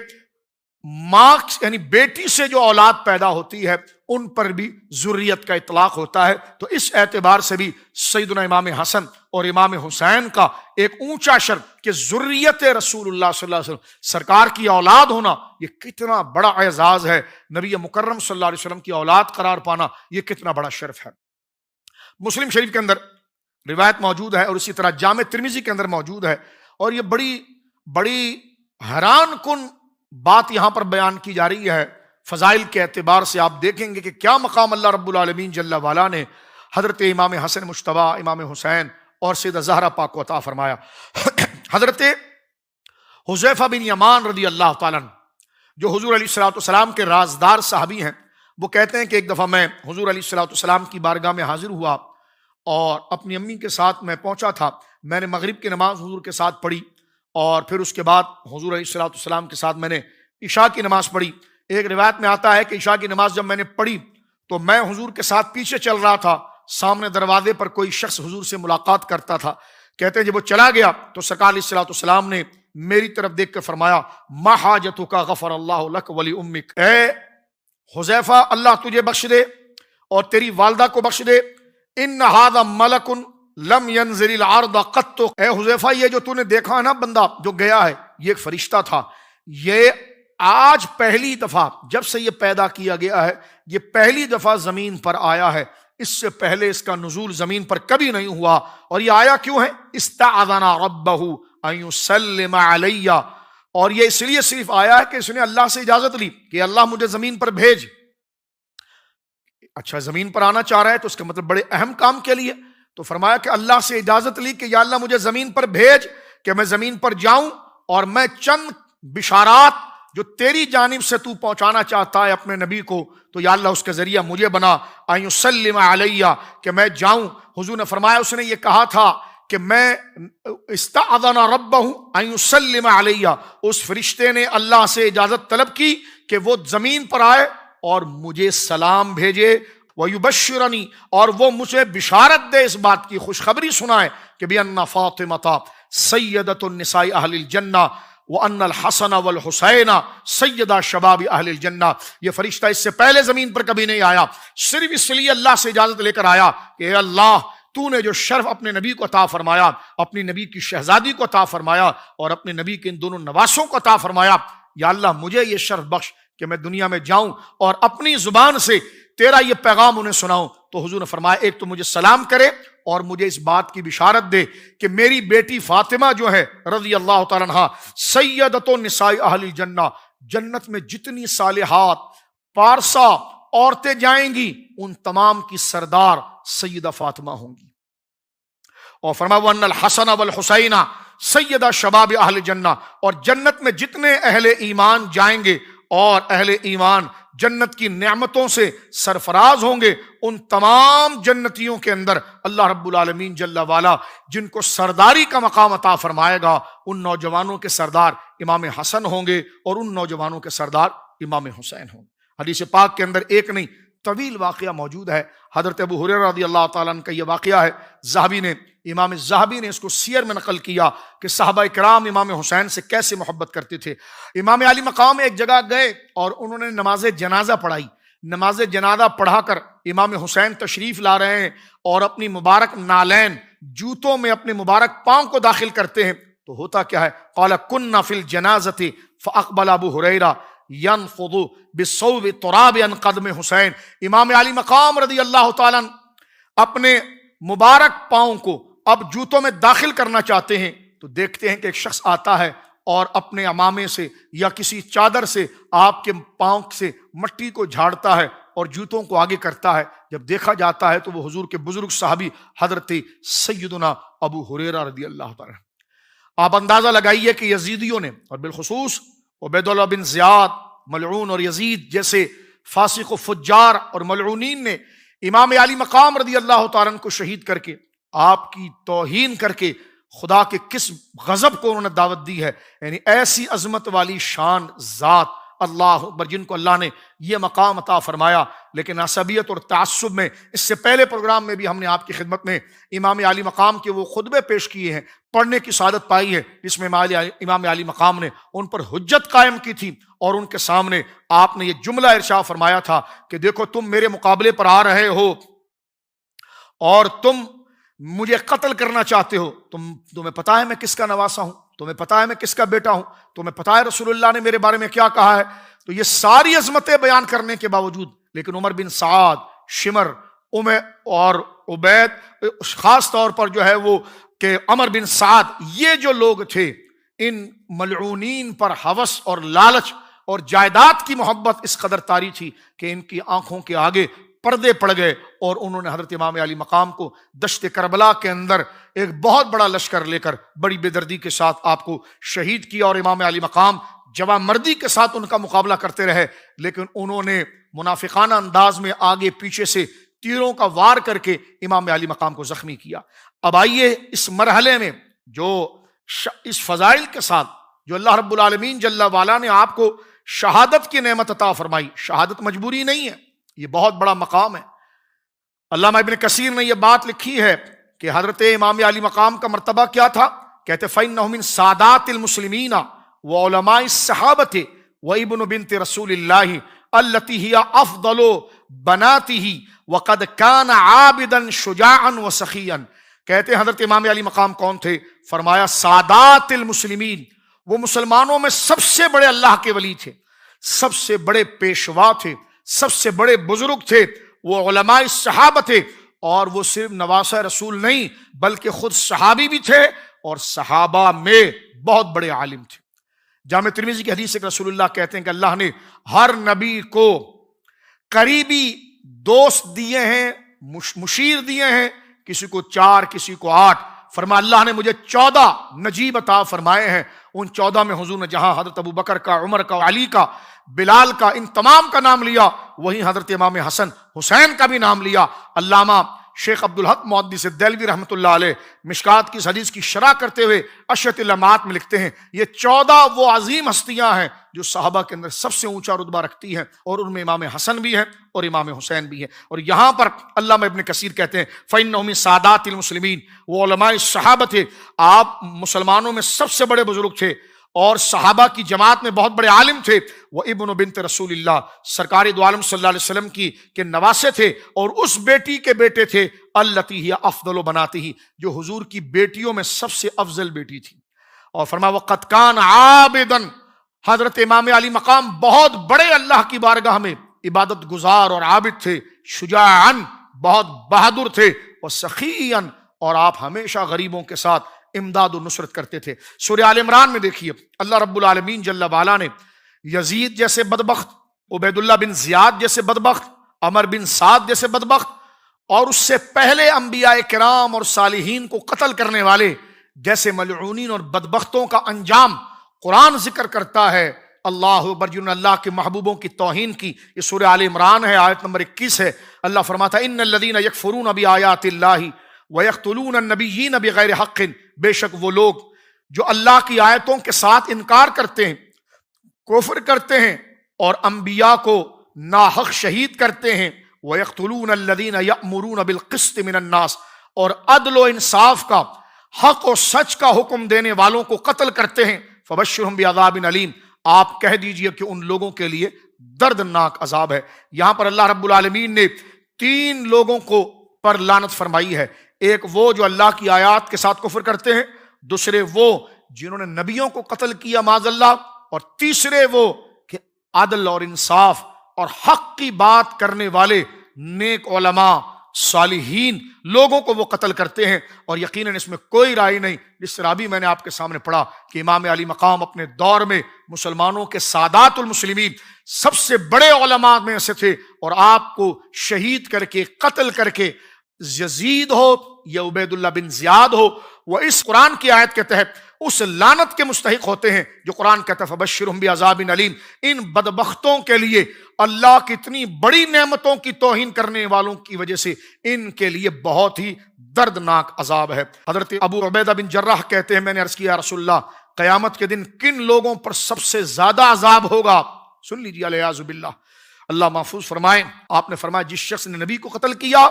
ماں یعنی بیٹی سے جو اولاد پیدا ہوتی ہے ان پر بھی ذریت کا اطلاق ہوتا ہے. تو اس اعتبار سے بھی سیدنا امام حسن اور امام حسین کا ایک اونچا شرف کہ ذریت رسول اللہ صلی اللہ علیہ وسلم سرکار کی اولاد ہونا یہ کتنا بڑا اعزاز ہے. نبی مکرم صلی اللہ علیہ وسلم کی اولاد قرار پانا یہ کتنا بڑا شرف ہے. مسلم شریف کے اندر روایت موجود ہے، اور اسی طرح جامع ترمذی کے اندر موجود ہے. اور یہ بڑی حیران کن بات یہاں پر بیان کی جا رہی ہے. فضائل کے اعتبار سے آپ دیکھیں گے کہ کیا مقام اللہ رب العالمین جل وعلا نے حضرت امام حسن مجتبیٰ، امام حسین اور سیدہ زہرا پاک کو عطا فرمایا. حضرت حذیفہ بن یمان رضی اللہ تعالیٰ عنہ جو حضور علیہ الصلوۃ والسلام کے رازدار صحابی ہیں، وہ کہتے ہیں کہ ایک دفعہ میں حضور علیہ الصلوۃ والسلام کی بارگاہ میں حاضر ہوا اور اپنی امی کے ساتھ میں پہنچا تھا. میں نے مغرب کی نماز حضور کے ساتھ پڑھی اور پھر اس کے بعد حضور علیہ الصلوۃ والسلام کے ساتھ میں نے عشاء کی نماز پڑھی. ایک روایت میں آتا ہے کہ عشاء کی نماز جب میں نے پڑھی تو میں حضور کے ساتھ پیچھے چل رہا تھا، سامنے دروازے پر کوئی شخص حضور سے ملاقات کرتا تھا. کہتے ہیں جب وہ چلا گیا تو سرکار علیہ الصلوۃ والسلام نے میری طرف دیکھ کر فرمایا ما حاجتک غفر اللہ لک ولی امک، اے حذیفہ اللہ تجھے بخش دے اور تیری والدہ کو بخش دے. ان ھذا ملک لم ينزل الارض قط، اے حذیفہ یہ جو تو نے دیکھا نا بندہ جو گیا ہے یہ ایک فرشتہ تھا، یہ آج پہلی دفعہ جب سے یہ پیدا کیا گیا ہے یہ پہلی دفعہ زمین پر آیا ہے، اس سے پہلے اس کا نزول زمین پر کبھی نہیں ہوا. اور یہ آیا کیوں ہے؟ استعاذن ربہ ان یسلم علی، اور یہ اس لیے صرف آیا ہے کہ اس نے اللہ سے اجازت لی کہ اللہ مجھے زمین پر بھیج. اچھا زمین پر آنا چاہ رہا ہے تو اس کا مطلب بڑے اہم کام کے لیے، تو فرمایا کہ اللہ سے اجازت لی کہ یا اللہ مجھے زمین پر بھیج کہ میں زمین پر جاؤں اور میں چند بشارات جو تیری جانب سے تو پہنچانا چاہتا ہے اپنے نبی کو، تو یا اللہ اس کے ذریعہ مجھے بنا ان یسلم علی کہ میں جاؤں. حضور نے فرمایا اس نے یہ کہا تھا کہ میں استعاذن ربہ ان یسلم علی، اس فرشتے نے اللہ سے اجازت طلب کی کہ وہ زمین پر آئے اور مجھے سلام بھیجے. وَيُبَشِّرَنِي، اور وہ مجھے بشارت دے، اس بات کی خوشخبری سنائے کہ بِأَنَّ فَاطِمَةَ سَيِّدَةُ النِّسَاءِ أَهْلِ الْجَنَّةِ وَأَنَّ الْحَسَنَ وَالْحُسَيْنَ سَيِّدَا شَبَابِ أَهْلِ الْجَنَّةِ. یہ فرشتہ اس سے پہلے زمین پر کبھی نہیں آیا، صرف اس لیے اللہ سے اجازت لے کر آیا کہ اے اللہ تو نے جو شرف اپنے نبی کو عطا فرمایا، اپنی نبی کی شہزادی کو عطا فرمایا اور اپنے نبی کے ان دونوں نواسوں کو عطا فرمایا، یا اللہ مجھے یہ شرف بخش کہ میں دنیا میں جاؤں اور اپنی زبان سے تیرا یہ پیغام انہیں سناؤں. تو حضور نے فرمایا ایک تو مجھے سلام کرے اور مجھے اس بات کی بشارت دے کہ میری بیٹی فاطمہ جو ہے رضی اللہ تعالیٰ عنہا سیدۃ النساء اہل الجنہ، جنت میں جتنی صالحات پارسا عورتیں جائیں گی ان تمام کی سردار سیدہ فاطمہ ہوں گی. اور فرمایا وَأَنَّ الْحَسَنَ وَالْحُسَيْنَ سیدہ شباب اہل جنہ، اور جنت میں جتنے اہل ایمان جائیں گے اور اہل ایمان جنت کی نعمتوں سے سرفراز ہوں گے، ان تمام جنتیوں کے اندر اللہ رب العالمین جل والا جن کو سرداری کا مقام عطا فرمائے گا ان نوجوانوں کے سردار امام حسن ہوں گے اور ان نوجوانوں کے سردار امام حسین ہوں گے. حدیث پاک کے اندر ایک نہیں طویل واقعہ موجود ہے. حضرت ابو ہریرہ رضی اللہ تعالیٰ عنہ کا یہ واقعہ ہے. امام ذہبی نے اس کو سیر میں نقل کیا کہ صحابہ کرام امام حسین سے کیسے محبت کرتے تھے. امام علی مقام ایک جگہ گئے اور انہوں نے نماز جنازہ پڑھائی. نماز جنازہ پڑھا کر امام حسین تشریف لا رہے ہیں اور اپنی مبارک نالین جوتوں میں اپنے مبارک پاؤں کو داخل کرتے ہیں. تو ہوتا کیا ہے؟ قال كنا في الجنازة فاقبل ابو ہریرہ ينفض بالصوب تراب عن قدم حسین. امام علی مقام رضی اللہ تعالیٰ اپنے مبارک پاؤں کو اب جوتوں میں داخل کرنا چاہتے ہیں تو دیکھتے ہیں کہ ایک شخص آتا ہے اور اپنے عمامے سے یا کسی چادر سے آپ کے پاؤں سے مٹی کو جھاڑتا ہے اور جوتوں کو آگے کرتا ہے. جب دیکھا جاتا ہے تو وہ حضور کے بزرگ صحابی حضرت سیدنا ابو ہریرہ رضی اللہ تعالیٰ. آپ اندازہ لگائیے کہ یزیدیوں نے اور بالخصوص عبید اللہ بن زیاد ملعون اور یزید جیسے فاسق و فجار اور ملعونین نے امام علی مقام رضی اللہ تعالیٰ عنہ کو شہید کر کے آپ کی توہین کر کے خدا کے کس غضب کو انہوں نے دعوت دی ہے. یعنی ایسی عظمت والی شان ذات اللہ اکبر جن کو اللہ نے یہ مقام عطا فرمایا، لیکن عصبیت اور تعصب میں اس سے پہلے پروگرام میں بھی ہم نے آپ کی خدمت میں امام علی مقام کے وہ خطبے پیش کیے ہیں، پڑھنے کی سعادت پائی ہے جس میں امام علی مقام نے ان پر حجت قائم کی تھی اور ان کے سامنے آپ نے یہ جملہ ارشاد فرمایا تھا کہ دیکھو تم میرے مقابلے پر آ رہے ہو اور تم مجھے قتل کرنا چاہتے ہو، تمہیں پتا ہے میں کس کا نواسا ہوں، تمہیں پتا ہے میں کس کا بیٹا ہوں، تمہیں پتا ہے رسول اللہ نے میرے بارے میں کیا کہا ہے. تو یہ ساری عظمتیں بیان کرنے کے باوجود لیکن عمر بن سعد، شمر اور عبید، خاص طور پر جو ہے وہ کہ عمر بن سعد، یہ جو لوگ تھے ان ملعونین پر ہوس اور لالچ اور جائیداد کی محبت اس قدر طاری تھی کہ ان کی آنکھوں کے آگے پردے پڑ گئے اور انہوں نے حضرت امام علی مقام کو دشت کربلا کے اندر ایک بہت بڑا لشکر لے کر بڑی بے دردی کے ساتھ آپ کو شہید کیا، اور امام علی مقام جواں مردی کے ساتھ ان کا مقابلہ کرتے رہے، لیکن انہوں نے منافقانہ انداز میں آگے پیچھے سے تیروں کا وار کر کے امام علی مقام کو زخمی کیا۔ اب آئیے اس مرحلے میں جو اس فضائل کے ساتھ جو اللہ رب العالمین جل وعلا نے آپ کو شہادت کی نعمت عطا فرمائی، شہادت مجبوری نہیں ہے، یہ بہت بڑا مقام ہے۔ علامہ ابن کثیر نے یہ بات لکھی ہے کہ حضرت امام علی مقام کا مرتبہ کیا تھا، کہتے فَإِنَّهُ مِن سادات المسلمین وعلماء الصحابۃ وابن بنت رسول اللہ التي هي افضل بناته وقد كان عابدا شجاعا وسخيا۔ کہتے ہیں حضرت امام علی مقام کون تھے؟ فرمایا سادات المسلمین، وہ مسلمانوں میں سب سے بڑے اللہ کے ولی تھے، سب سے بڑے پیشوا تھے، سب سے بڑے بزرگ تھے، وہ علماء صحابہ تھے، اور وہ صرف نواسہ رسول نہیں بلکہ خود صحابی بھی تھے اور صحابہ میں بہت بڑے عالم تھے۔ جامع ترمذی کی حدیث سے رسول اللہ کہتے ہیں کہ اللہ نے ہر نبی کو قریبی دوست دیے ہیں، مشیر دیے ہیں، کسی کو 4 کسی کو 8۔ فرمایا اللہ نے مجھے 14 نجیب عطا فرمائے ہیں، ان 14 میں حضور نے جہاں حضرت ابو بکر کا، عمر کا، علی کا، بلال کا، ان تمام کا نام لیا، وہیں حضرت امام حسن حسین کا بھی نام لیا۔ علامہ شیخ عبدالحق محدث دہلوی رحمۃ اللہ علیہ مشکات کی اس حدیث کی شرح کرتے ہوئے اشرۃ اللمعات میں لکھتے ہیں یہ 14 وہ عظیم ہستیاں ہیں جو صحابہ کے اندر سب سے اونچا رتبہ رکھتی ہیں، اور ان میں امام حسن بھی ہیں اور امام حسین بھی ہیں۔ اور یہاں پر علامہ ابن کثیر کہتے ہیں فَإِنَّهُ مِن سادات المسلمین، وہ علماء صحابہ تھے، آپ مسلمانوں میں سب سے بڑے بزرگ تھے اور صحابہ کی جماعت میں بہت بڑے عالم تھے، وہ ابن بنت رسول اللہ، سرکار دو عالم صلی اللہ علیہ وسلم کی کے نواسے تھے، اور اس بیٹی کے بیٹے تھے التی ہی افضل بناتی ہی، جو حضور کی بیٹیوں میں سب سے افضل بیٹی تھی۔ اور فرمایا وقد کان عابدا، حضرت امام علی مقام بہت بڑے اللہ کی بارگاہ میں عبادت گزار اور عابد تھے، شجاعا بہت بہادر تھے، اور سخیا، اور آپ ہمیشہ غریبوں کے ساتھ امداد و نصرت کرتے تھے۔ سورہ آل عمران میں دیکھیے اللہ رب العالمین جل وعلا نے یزید جیسے بدبخت، عبید اللہ بن زیاد جیسے بدبخت، عمر بن سعد جیسے بدبخت، اور اس سے پہلے انبیاء کرام اور صالحین کو قتل کرنے والے جیسے ملعونین اور بدبختوں کا انجام قرآن ذکر کرتا ہے۔ اللہ اکبر، جنہوں نے اللہ کے محبوبوں کی توہین کی، یہ سورہ آل عمران ہے، آیت نمبر 21 ہے۔ اللہ فرماتا ہے ان الذین یکفرون بآیات اللہ وَيَقْتُلُونَ النَّبِيِّينَ بِغَيْرِ حَقٍّ، بے شک وہ لوگ جو اللہ کی آیتوں کے ساتھ انکار کرتے ہیں، کفر کرتے ہیں، اور انبیاء کو ناحق شہید کرتے ہیں، وَيَقْتُلُونَ الَّذِينَ يَأْمُرُونَ بِالْقِسْطِ مِنَ النَّاسِ، اور عدل و انصاف کا، حق و سچ کا حکم دینے والوں کو قتل کرتے ہیں، فَبَشِّرْهُم بِعَذَابٍ أَلِيمٍ، آپ کہہ دیجئے کہ ان لوگوں کے لیے دردناک عذاب ہے۔ یہاں پر اللہ رب العالمین نے 3 لوگوں کو پر لعنت فرمائی ہے، ایک وہ جو اللہ کی آیات کے ساتھ کفر کرتے ہیں، دوسرے وہ جنہوں نے نبیوں کو قتل کیا معاذ اللہ، اور تیسرے وہ کہ عدل اور انصاف اور حق کی بات کرنے والے نیک علماء صالحین لوگوں کو وہ قتل کرتے ہیں۔ اور یقیناً اس میں کوئی رائے نہیں، جس طرح ابھی میں نے آپ کے سامنے پڑھا کہ امام علی مقام اپنے دور میں مسلمانوں کے سادات المسلمین سب سے بڑے علماء میں سے تھے، اور آپ کو شہید کر کے قتل کر کے یزید ہو یا عبید اللہ بن زیاد ہو، وہ اس قرآن کی آیت کے تحت اس لعنت کے مستحق ہوتے ہیں جو قرآن کہتا ہے فبشرہم بعذاب علیم۔ ان بدبختوں کے لیے اللہ کی اتنی بڑی نعمتوں کی توہین کرنے والوں کی وجہ سے ان کے لیے بہت ہی دردناک عذاب ہے۔ حضرت ابو عبیدہ بن جراح کہتے ہیں میں نے عرض کیا یا رسول اللہ قیامت کے دن کن لوگوں پر سب سے زیادہ عذاب ہوگا؟ سن لیجیے الیاذ باللہ، اللہ محفوظ فرمائے۔ آپ نے فرمایا جس شخص نے نبی کو قتل کیا،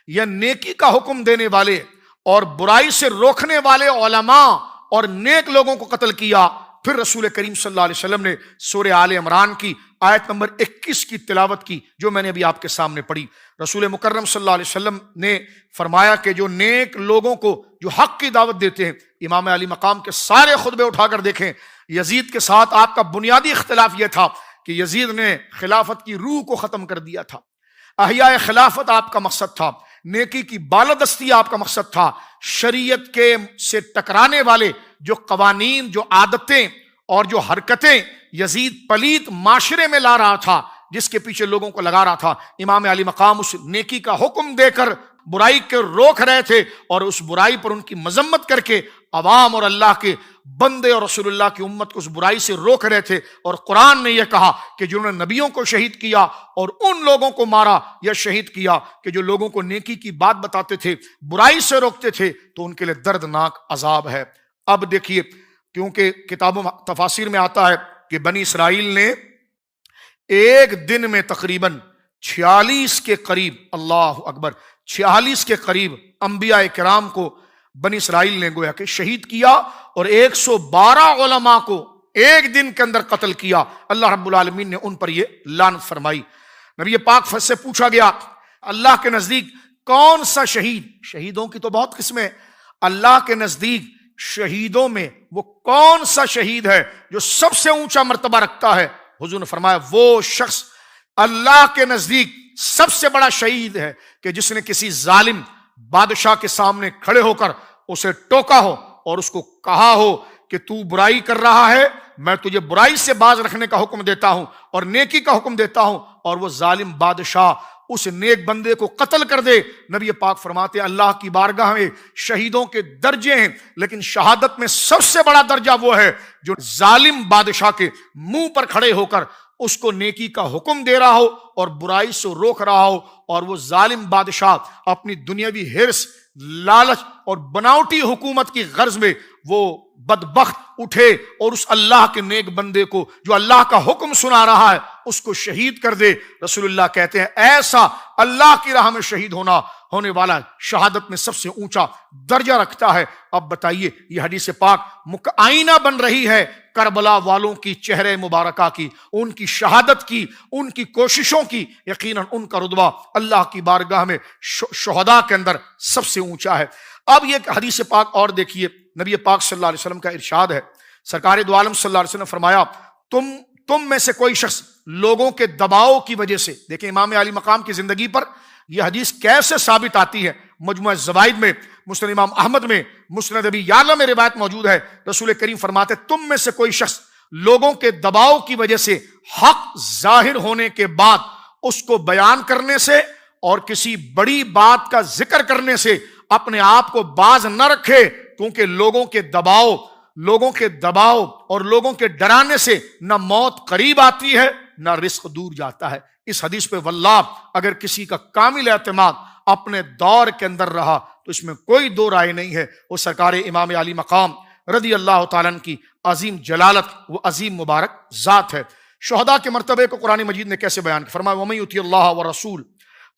یا نیکی کا حکم دینے والے اور برائی سے روکنے والے علماء اور نیک لوگوں کو قتل کیا۔ پھر رسول کریم صلی اللہ علیہ وسلم نے سورہ آل عمران کی آیت نمبر 21 کی تلاوت کی جو میں نے ابھی آپ کے سامنے پڑھی۔ رسول مکرم صلی اللہ علیہ وسلم نے فرمایا کہ جو نیک لوگوں کو جو حق کی دعوت دیتے ہیں، امام علی مقام کے سارے خطبے اٹھا کر دیکھیں، یزید کے ساتھ آپ کا بنیادی اختلاف یہ تھا کہ یزید نے خلافت کی روح کو ختم کر دیا تھا، احیاء خلافت آپ کا مقصد تھا، نیکی کی بالادستی آپ کا مقصد تھا، شریعت کے سے ٹکرانے والے جو قوانین، جو عادتیں اور جو حرکتیں یزید پلیت معاشرے میں لا رہا تھا، جس کے پیچھے لوگوں کو لگا رہا تھا، امام علی مقام اس نیکی کا حکم دے کر برائی کے روک رہے تھے، اور اس برائی پر ان کی مذمت کر کے عوام اور اللہ کے بندے اور رسول اللہ کی امت کو اس برائی سے روک رہے تھے۔ اور قرآن نے یہ کہا کہ جنہوں نے نبیوں کو شہید کیا اور ان لوگوں کو مارا یا شہید کیا کہ جو لوگوں کو نیکی کی بات بتاتے تھے، برائی سے روکتے تھے، تو ان کے لیے دردناک عذاب ہے۔ اب دیکھیے، کیونکہ کتابوں تفاسیر میں آتا ہے کہ بنی اسرائیل نے ایک دن میں تقریباً 46 کے قریب، اللہ اکبر، 46 کے قریب انبیاء کرام کو بنی اسرائیل نے گویا کہ شہید کیا، اور 112 علماء کو ایک دن کے اندر قتل کیا۔ اللہ رب العالمین نے ان پر یہ لعنت فرمائی۔ نبی پاک سے پوچھا گیا اللہ کے نزدیک کون سا شہید، شہیدوں کی تو بہت قسمیں، اللہ کے نزدیک شہیدوں میں وہ کون سا شہید ہے جو سب سے اونچا مرتبہ رکھتا ہے؟ حضور نے فرمایا وہ شخص اللہ کے نزدیک سب سے بڑا شہید ہے کہ جس نے کسی ظالم بادشاہ کے سامنے کھڑے ہو کر اسے ٹوکا ہو اور اس کو کہا ہو کہ تو برائی کر رہا ہے، میں تجھے برائی سے باز رکھنے کا حکم دیتا ہوں اور نیکی کا حکم دیتا ہوں، اور وہ ظالم بادشاہ اس نیک بندے کو قتل کر دے۔ نبی پاک فرماتے ہیں اللہ کی بارگاہ میں شہیدوں کے درجے ہیں، لیکن شہادت میں سب سے بڑا درجہ وہ ہے جو ظالم بادشاہ کے منہ پر کھڑے ہو کر اس کو نیکی کا حکم دے رہا ہو اور برائی سے روک رہا ہو، اور وہ ظالم بادشاہ اپنی دنیاوی حرص، لالچ اور بناوٹی حکومت کی غرض میں وہ بدبخت اٹھے اور اس اللہ کے نیک بندے کو جو اللہ کا حکم سنا رہا ہے اس کو شہید کر دے۔ رسول اللہ کہتے ہیں ایسا اللہ کی راہ میں شہید ہونے والا شہادت میں سب سے اونچا درجہ رکھتا ہے۔ اب بتائیے، یہ حدیث پاک آئینہ بن رہی ہے کربلا والوں کی چہرے مبارکہ کی، ان کی شہادت کی، ان کی کوششوں کی۔ یقیناً ان کا رتبہ اللہ کی بارگاہ میں شہداء کے اندر سب سے اونچا ہے۔ اب یہ حدیث پاک اور دیکھیے، نبی پاک صلی اللہ علیہ وسلم کا ارشاد ہے، سرکار دو عالم صلی اللہ علیہ وسلم نے فرمایا تم میں سے کوئی شخص لوگوں کے دباؤ کی وجہ سے، دیکھیں امام علی مقام کی زندگی پر یہ حدیث کیسے ثابت آتی ہے، مجموعہ زوائد میں، مسند امام احمد میں، مسند ابی یعلا میں روایت موجود ہے۔ رسول کریم فرماتے تم میں سے کوئی شخص لوگوں کے دباؤ کی وجہ سے حق ظاہر ہونے کے بعد اس کو بیان کرنے سے اور کسی بڑی بات کا ذکر کرنے سے اپنے آپ کو باز نہ رکھے، کیونکہ لوگوں کے دباؤ اور لوگوں کے ڈرانے سے نہ موت قریب آتی ہے نہ رزق دور جاتا ہے۔ اس حدیث پہ واللہ اگر کسی کا کامل اعتماد اپنے دور کے اندر رہا تو اس میں کوئی دو رائے نہیں ہے، وہ سرکار امام علی مقام رضی اللہ تعالیٰ عنہ کی عظیم جلالت و عظیم مبارک ذات ہے۔ شہداء کے مرتبے کو قرآن مجید نے کیسے بیان کیا؟ فرمایا وَمَن یُطِعِ اللَّهَ وَالرَّسُولَ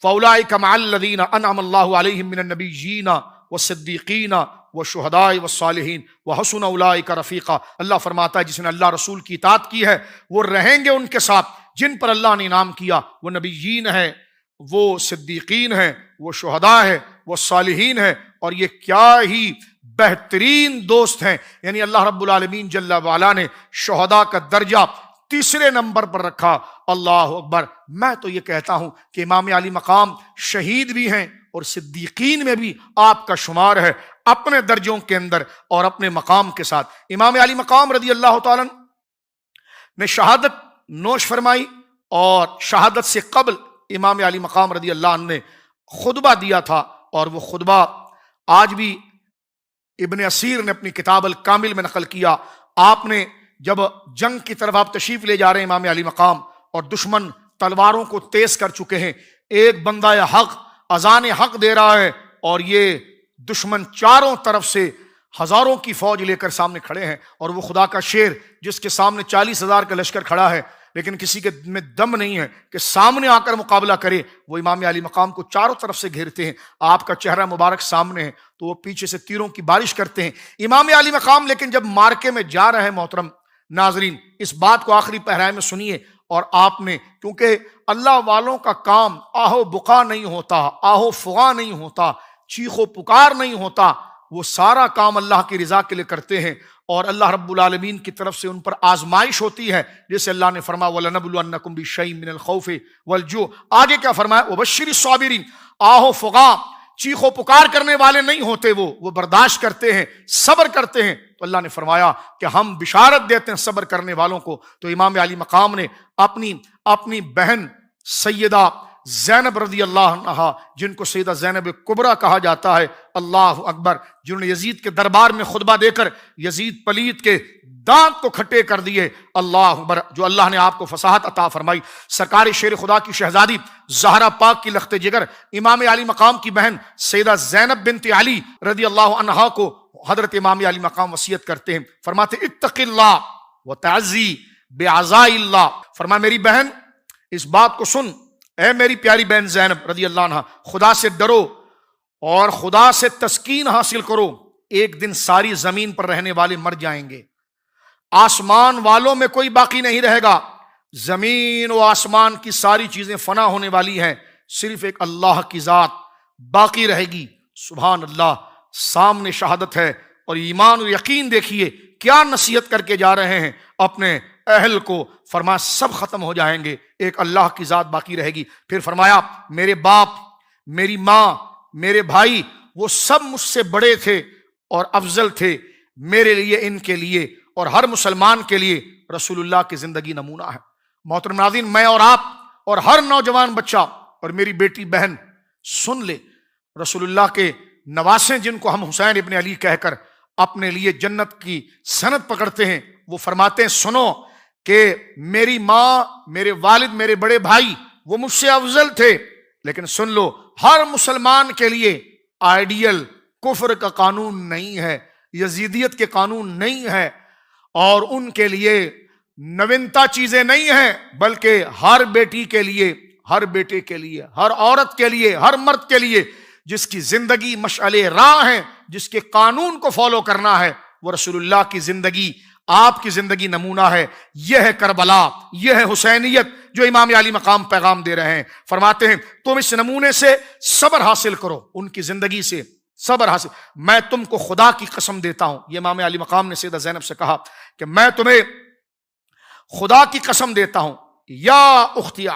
فَأُولَٰئِکَ مَعَ الَّذِینَ أَنْعَمَ اللَّهُ عَلَیْہِم مِّنَ النَّبِیِّینَ وَالصِّدِّیقِینَ وَالشُّہَدَاءِ وَالصَّالِحِینَ وَحَسُنَ أُولَٰئِکَ رَفِیقًا۔ اللہ فرماتا ہے جس نے اللہ رسول کی اطاعت کی ہے وہ رہیں گے ان کے ساتھ جن پر اللہ نے انعام کیا، وہ نبیین ہیں، وہ صدیقین ہیں، وہ شہداء ہیں، وہ صالحین ہیں، اور یہ کیا ہی بہترین دوست ہیں۔ یعنی اللہ رب العالمین جل وعلا نے شہداء کا درجہ تیسرے نمبر پر رکھا۔ اللہ اکبر۔ میں تو یہ کہتا ہوں کہ امام علی مقام شہید بھی ہیں اور صدیقین میں بھی آپ کا شمار ہے، اپنے درجوں کے اندر اور اپنے مقام کے ساتھ۔ امام علی مقام رضی اللہ تعالیٰ نے شہادت نوش فرمائی، اور شہادت سے قبل امام علی مقام رضی اللہ عنہ نے خطبہ دیا تھا، اور وہ خطبہ آج بھی ابن اسیر نے اپنی کتاب الکامل میں نقل کیا۔ آپ نے جب جنگ کی طرف آپ تشریف لے جا رہے ہیں امام علی مقام، اور دشمن تلواروں کو تیز کر چکے ہیں، ایک بندہ حق اذان حق دے رہا ہے، اور یہ دشمن چاروں طرف سے ہزاروں کی فوج لے کر سامنے کھڑے ہیں، اور وہ خدا کا شیر جس کے سامنے 40,000 کا لشکر کھڑا ہے لیکن کسی کے میں دم نہیں ہے کہ سامنے آ کر مقابلہ کرے، وہ امام علی مقام کو چاروں طرف سے گھیرتے ہیں، آپ کا چہرہ مبارک سامنے ہے تو وہ پیچھے سے تیروں کی بارش کرتے ہیں۔ امام علی مقام لیکن جب مارکے میں جا رہے ہیں، محترم ناظرین اس بات کو آخری پہرائے میں سنیے، اور آپ نے، کیونکہ اللہ والوں کا کام آہو بقا نہیں ہوتا، آہو فغا نہیں ہوتا، چیخ و پکار نہیں ہوتا، وہ سارا کام اللہ کی رضا کے لیے کرتے ہیں، اور اللہ رب العالمین کی طرف سے ان پر آزمائش ہوتی ہے، جیسے اللہ نے فرمایا وَلَنَبْلُوَنَّكُمْ بِشَيْءٍ مِّنَ الْخَوْفِ وَالْجُوعِ۔ آگے کیا فرمایا؟ وَبَشِّرِ الصَّابِرِينَ۔ آہو فغا، چیخ و پکار کرنے والے نہیں ہوتے، وہ برداشت کرتے ہیں، صبر کرتے ہیں، تو اللہ نے فرمایا کہ ہم بشارت دیتے ہیں صبر کرنے والوں کو۔ تو امام علی مقام نے اپنی اپنی بہن سیدہ زینب رضی اللہ عنہا، جن کو سیدہ زینب کبریٰ کہا جاتا ہے، اللہ اکبر، جنہوں نے یزید کے دربار میں خطبہ دے کر یزید پلید کے دانت کو کھٹے کر دیے، اللہ اکبر، جو اللہ نے آپ کو فصاحت عطا فرمائی۔ سرکار شیر خدا کی شہزادی زہرا پاک کی لخت جگر، امام علی مقام کی بہن سیدہ زینب بنت علی رضی اللہ عنہا کو حضرت امام علی مقام وصیت کرتے ہیں، فرماتے اتق اللہ وتعزی بعزاء اللہ، فرمایا میری بہن اس بات کو سن، اے میری پیاری بہن زینب رضی اللہ عنہ، خدا سے ڈرو اور خدا سے تسکین حاصل کرو، ایک دن ساری زمین پر رہنے والے مر جائیں گے، آسمان والوں میں کوئی باقی نہیں رہے گا، زمین و آسمان کی ساری چیزیں فنا ہونے والی ہیں، صرف ایک اللہ کی ذات باقی رہے گی۔ سبحان اللہ، سامنے شہادت ہے اور ایمان و یقین دیکھیے کیا نصیحت کر کے جا رہے ہیں اپنے اہل کو، فرمایا سب ختم ہو جائیں گے، ایک اللہ کی ذات باقی رہے گی۔ پھر فرمایا میرے باپ، میری ماں، میرے بھائی، وہ سب مجھ سے بڑے تھے اور افضل تھے، میرے لیے، ان کے لیے اور ہر مسلمان کے لیے رسول اللہ کی زندگی نمونہ ہے۔ محترم ناظرین، میں اور آپ اور ہر نوجوان بچہ اور میری بیٹی بہن سن لے، رسول اللہ کے نواسے جن کو ہم حسین ابن علی کہہ کر اپنے لیے جنت کی سند پکڑتے ہیں، وہ فرماتے ہیں سنو کہ میری ماں، میرے والد، میرے بڑے بھائی وہ مجھ سے افضل تھے، لیکن سن لو ہر مسلمان کے لیے آئیڈیل کفر کا قانون نہیں ہے، یزیدیت کے قانون نہیں ہے، اور ان کے لیے نوینتا چیزیں نہیں ہیں، بلکہ ہر بیٹی کے لیے، ہر بیٹے کے لیے، ہر عورت کے لیے، ہر مرد کے لیے جس کی زندگی مشعل راہ ہے، جس کے قانون کو فالو کرنا ہے، وہ رسول اللہ کی زندگی، آپ کی زندگی نمونہ ہے۔ یہ ہے کربلا، یہ ہے حسینیت جو امام علی مقام پیغام دے رہے ہیں۔ فرماتے ہیں تم اس نمونے سے صبر حاصل کرو، ان کی زندگی سے صبر حاصل، میں تم کو خدا کی قسم دیتا ہوں، یہ امام علی مقام نے سیدہ زینب سے کہا کہ میں تمہیں خدا کی قسم دیتا ہوں، یا اختیا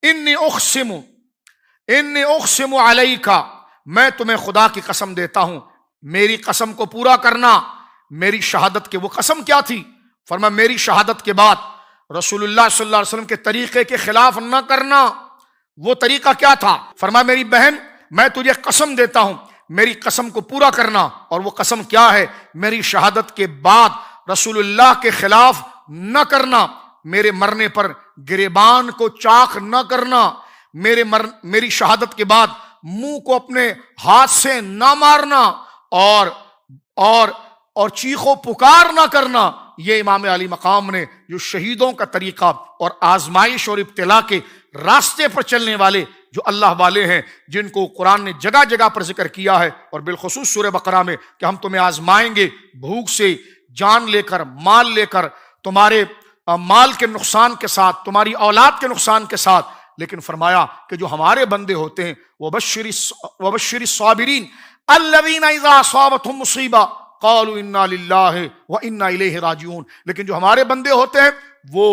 انی اقسم علیک، میں تمہیں خدا کی قسم دیتا ہوں، میری قسم کو پورا کرنا۔ میری شہادت کے، وہ قسم کیا تھی؟ فرمایا میری شہادت کے بعد رسول اللہ صلی اللہ علیہ وسلم کے طریقے کے خلاف نہ کرنا۔ وہ طریقہ کیا تھا؟ فرمایا میری بہن میں تجھے قسم دیتا ہوں، میری قسم کو پورا کرنا، اور وہ قسم کیا ہے؟ میری شہادت کے بعد رسول اللہ کے خلاف نہ کرنا، میرے مرنے پر گریبان کو چاک نہ کرنا، میری شہادت کے بعد منہ کو اپنے ہاتھ سے نہ مارنا، اور چیخ و پکار نہ کرنا۔ یہ امام علی مقام نے جو شہیدوں کا طریقہ اور آزمائش اور ابتلا کے راستے پر چلنے والے جو اللہ والے ہیں، جن کو قرآن نے جگہ جگہ پر ذکر کیا ہے، اور بالخصوص سورہ بقرہ میں کہ ہم تمہیں آزمائیں گے بھوک سے، جان لے کر، مال لے کر، تمہارے مال کے نقصان کے ساتھ، تمہاری اولاد کے نقصان کے ساتھ، لیکن فرمایا کہ جو ہمارے بندے ہوتے ہیں وَبَشِّرِ الصَّابِرِينَ الَّذِينَ إِذَا أَصَابَتْهُم مُّصِيبَةٌ قَالُوا إِنَّا لِلَّهِ وَإِنَّا إِلَيْهِ راجعون، لیکن جو ہمارے بندے ہوتے ہیں وہ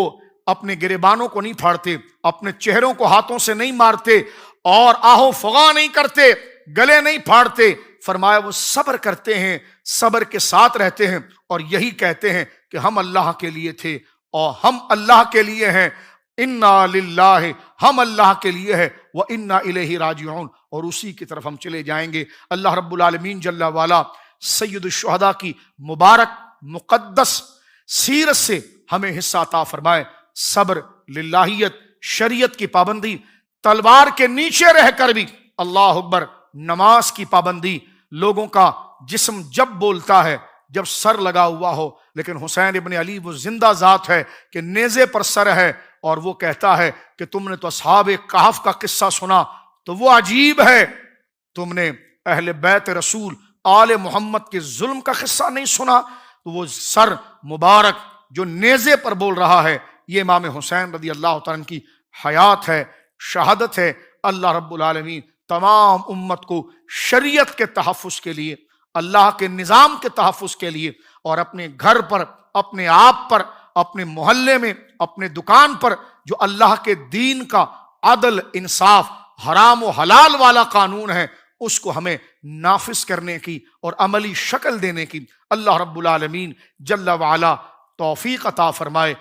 اپنے گریبانوں کو نہیں پھاڑتے، اپنے چہروں کو ہاتھوں سے نہیں مارتے، اور آہو فغاں نہیں کرتے، گلے نہیں پھاڑتے، فرمایا وہ صبر کرتے ہیں، صبر کے ساتھ رہتے ہیں، اور یہی کہتے ہیں کہ ہم اللہ کے لیے تھے اور ہم اللہ کے لیے ہیں، انا للہ، ہم اللہ کے لیے ہے، وَإِنَّا إِلَيْهِ راجعون، اور اسی کی طرف ہم چلے جائیں گے۔ اللہ رب العالمین جل والا سید الشہداء کی مبارک مقدس سیرت سے ہمیں حصہ عطا فرمائے، صبر، للہیت، شریعت کی پابندی، تلوار کے نیچے رہ کر بھی اللہ اکبر، نماز کی پابندی، لوگوں کا جسم جب بولتا ہے جب سر لگا ہوا ہو، لیکن حسین ابن علی وہ زندہ ذات ہے کہ نیزے پر سر ہے، اور وہ کہتا ہے کہ تم نے تو اصحاب کہف کا قصہ سنا تو وہ عجیب ہے، تم نے اہل بیت رسول آل محمد کے ظلم کا قصہ نہیں سنا۔ تو وہ سر مبارک جو نیزے پر بول رہا ہے، یہ امام حسین رضی اللہ تعالیٰ عنہ کی حیات ہے، شہادت ہے۔ اللہ رب العالمین تمام امت کو شریعت کے تحفظ کے لیے، اللہ کے نظام کے تحفظ کے لیے، اور اپنے گھر پر، اپنے آپ پر، اپنے محلے میں، اپنے دکان پر جو اللہ کے دین کا عدل، انصاف، حرام و حلال والا قانون ہے، اس کو ہمیں نافذ کرنے کی اور عملی شکل دینے کی اللہ رب العالمین جل وعلا توفیق عطا فرمائے۔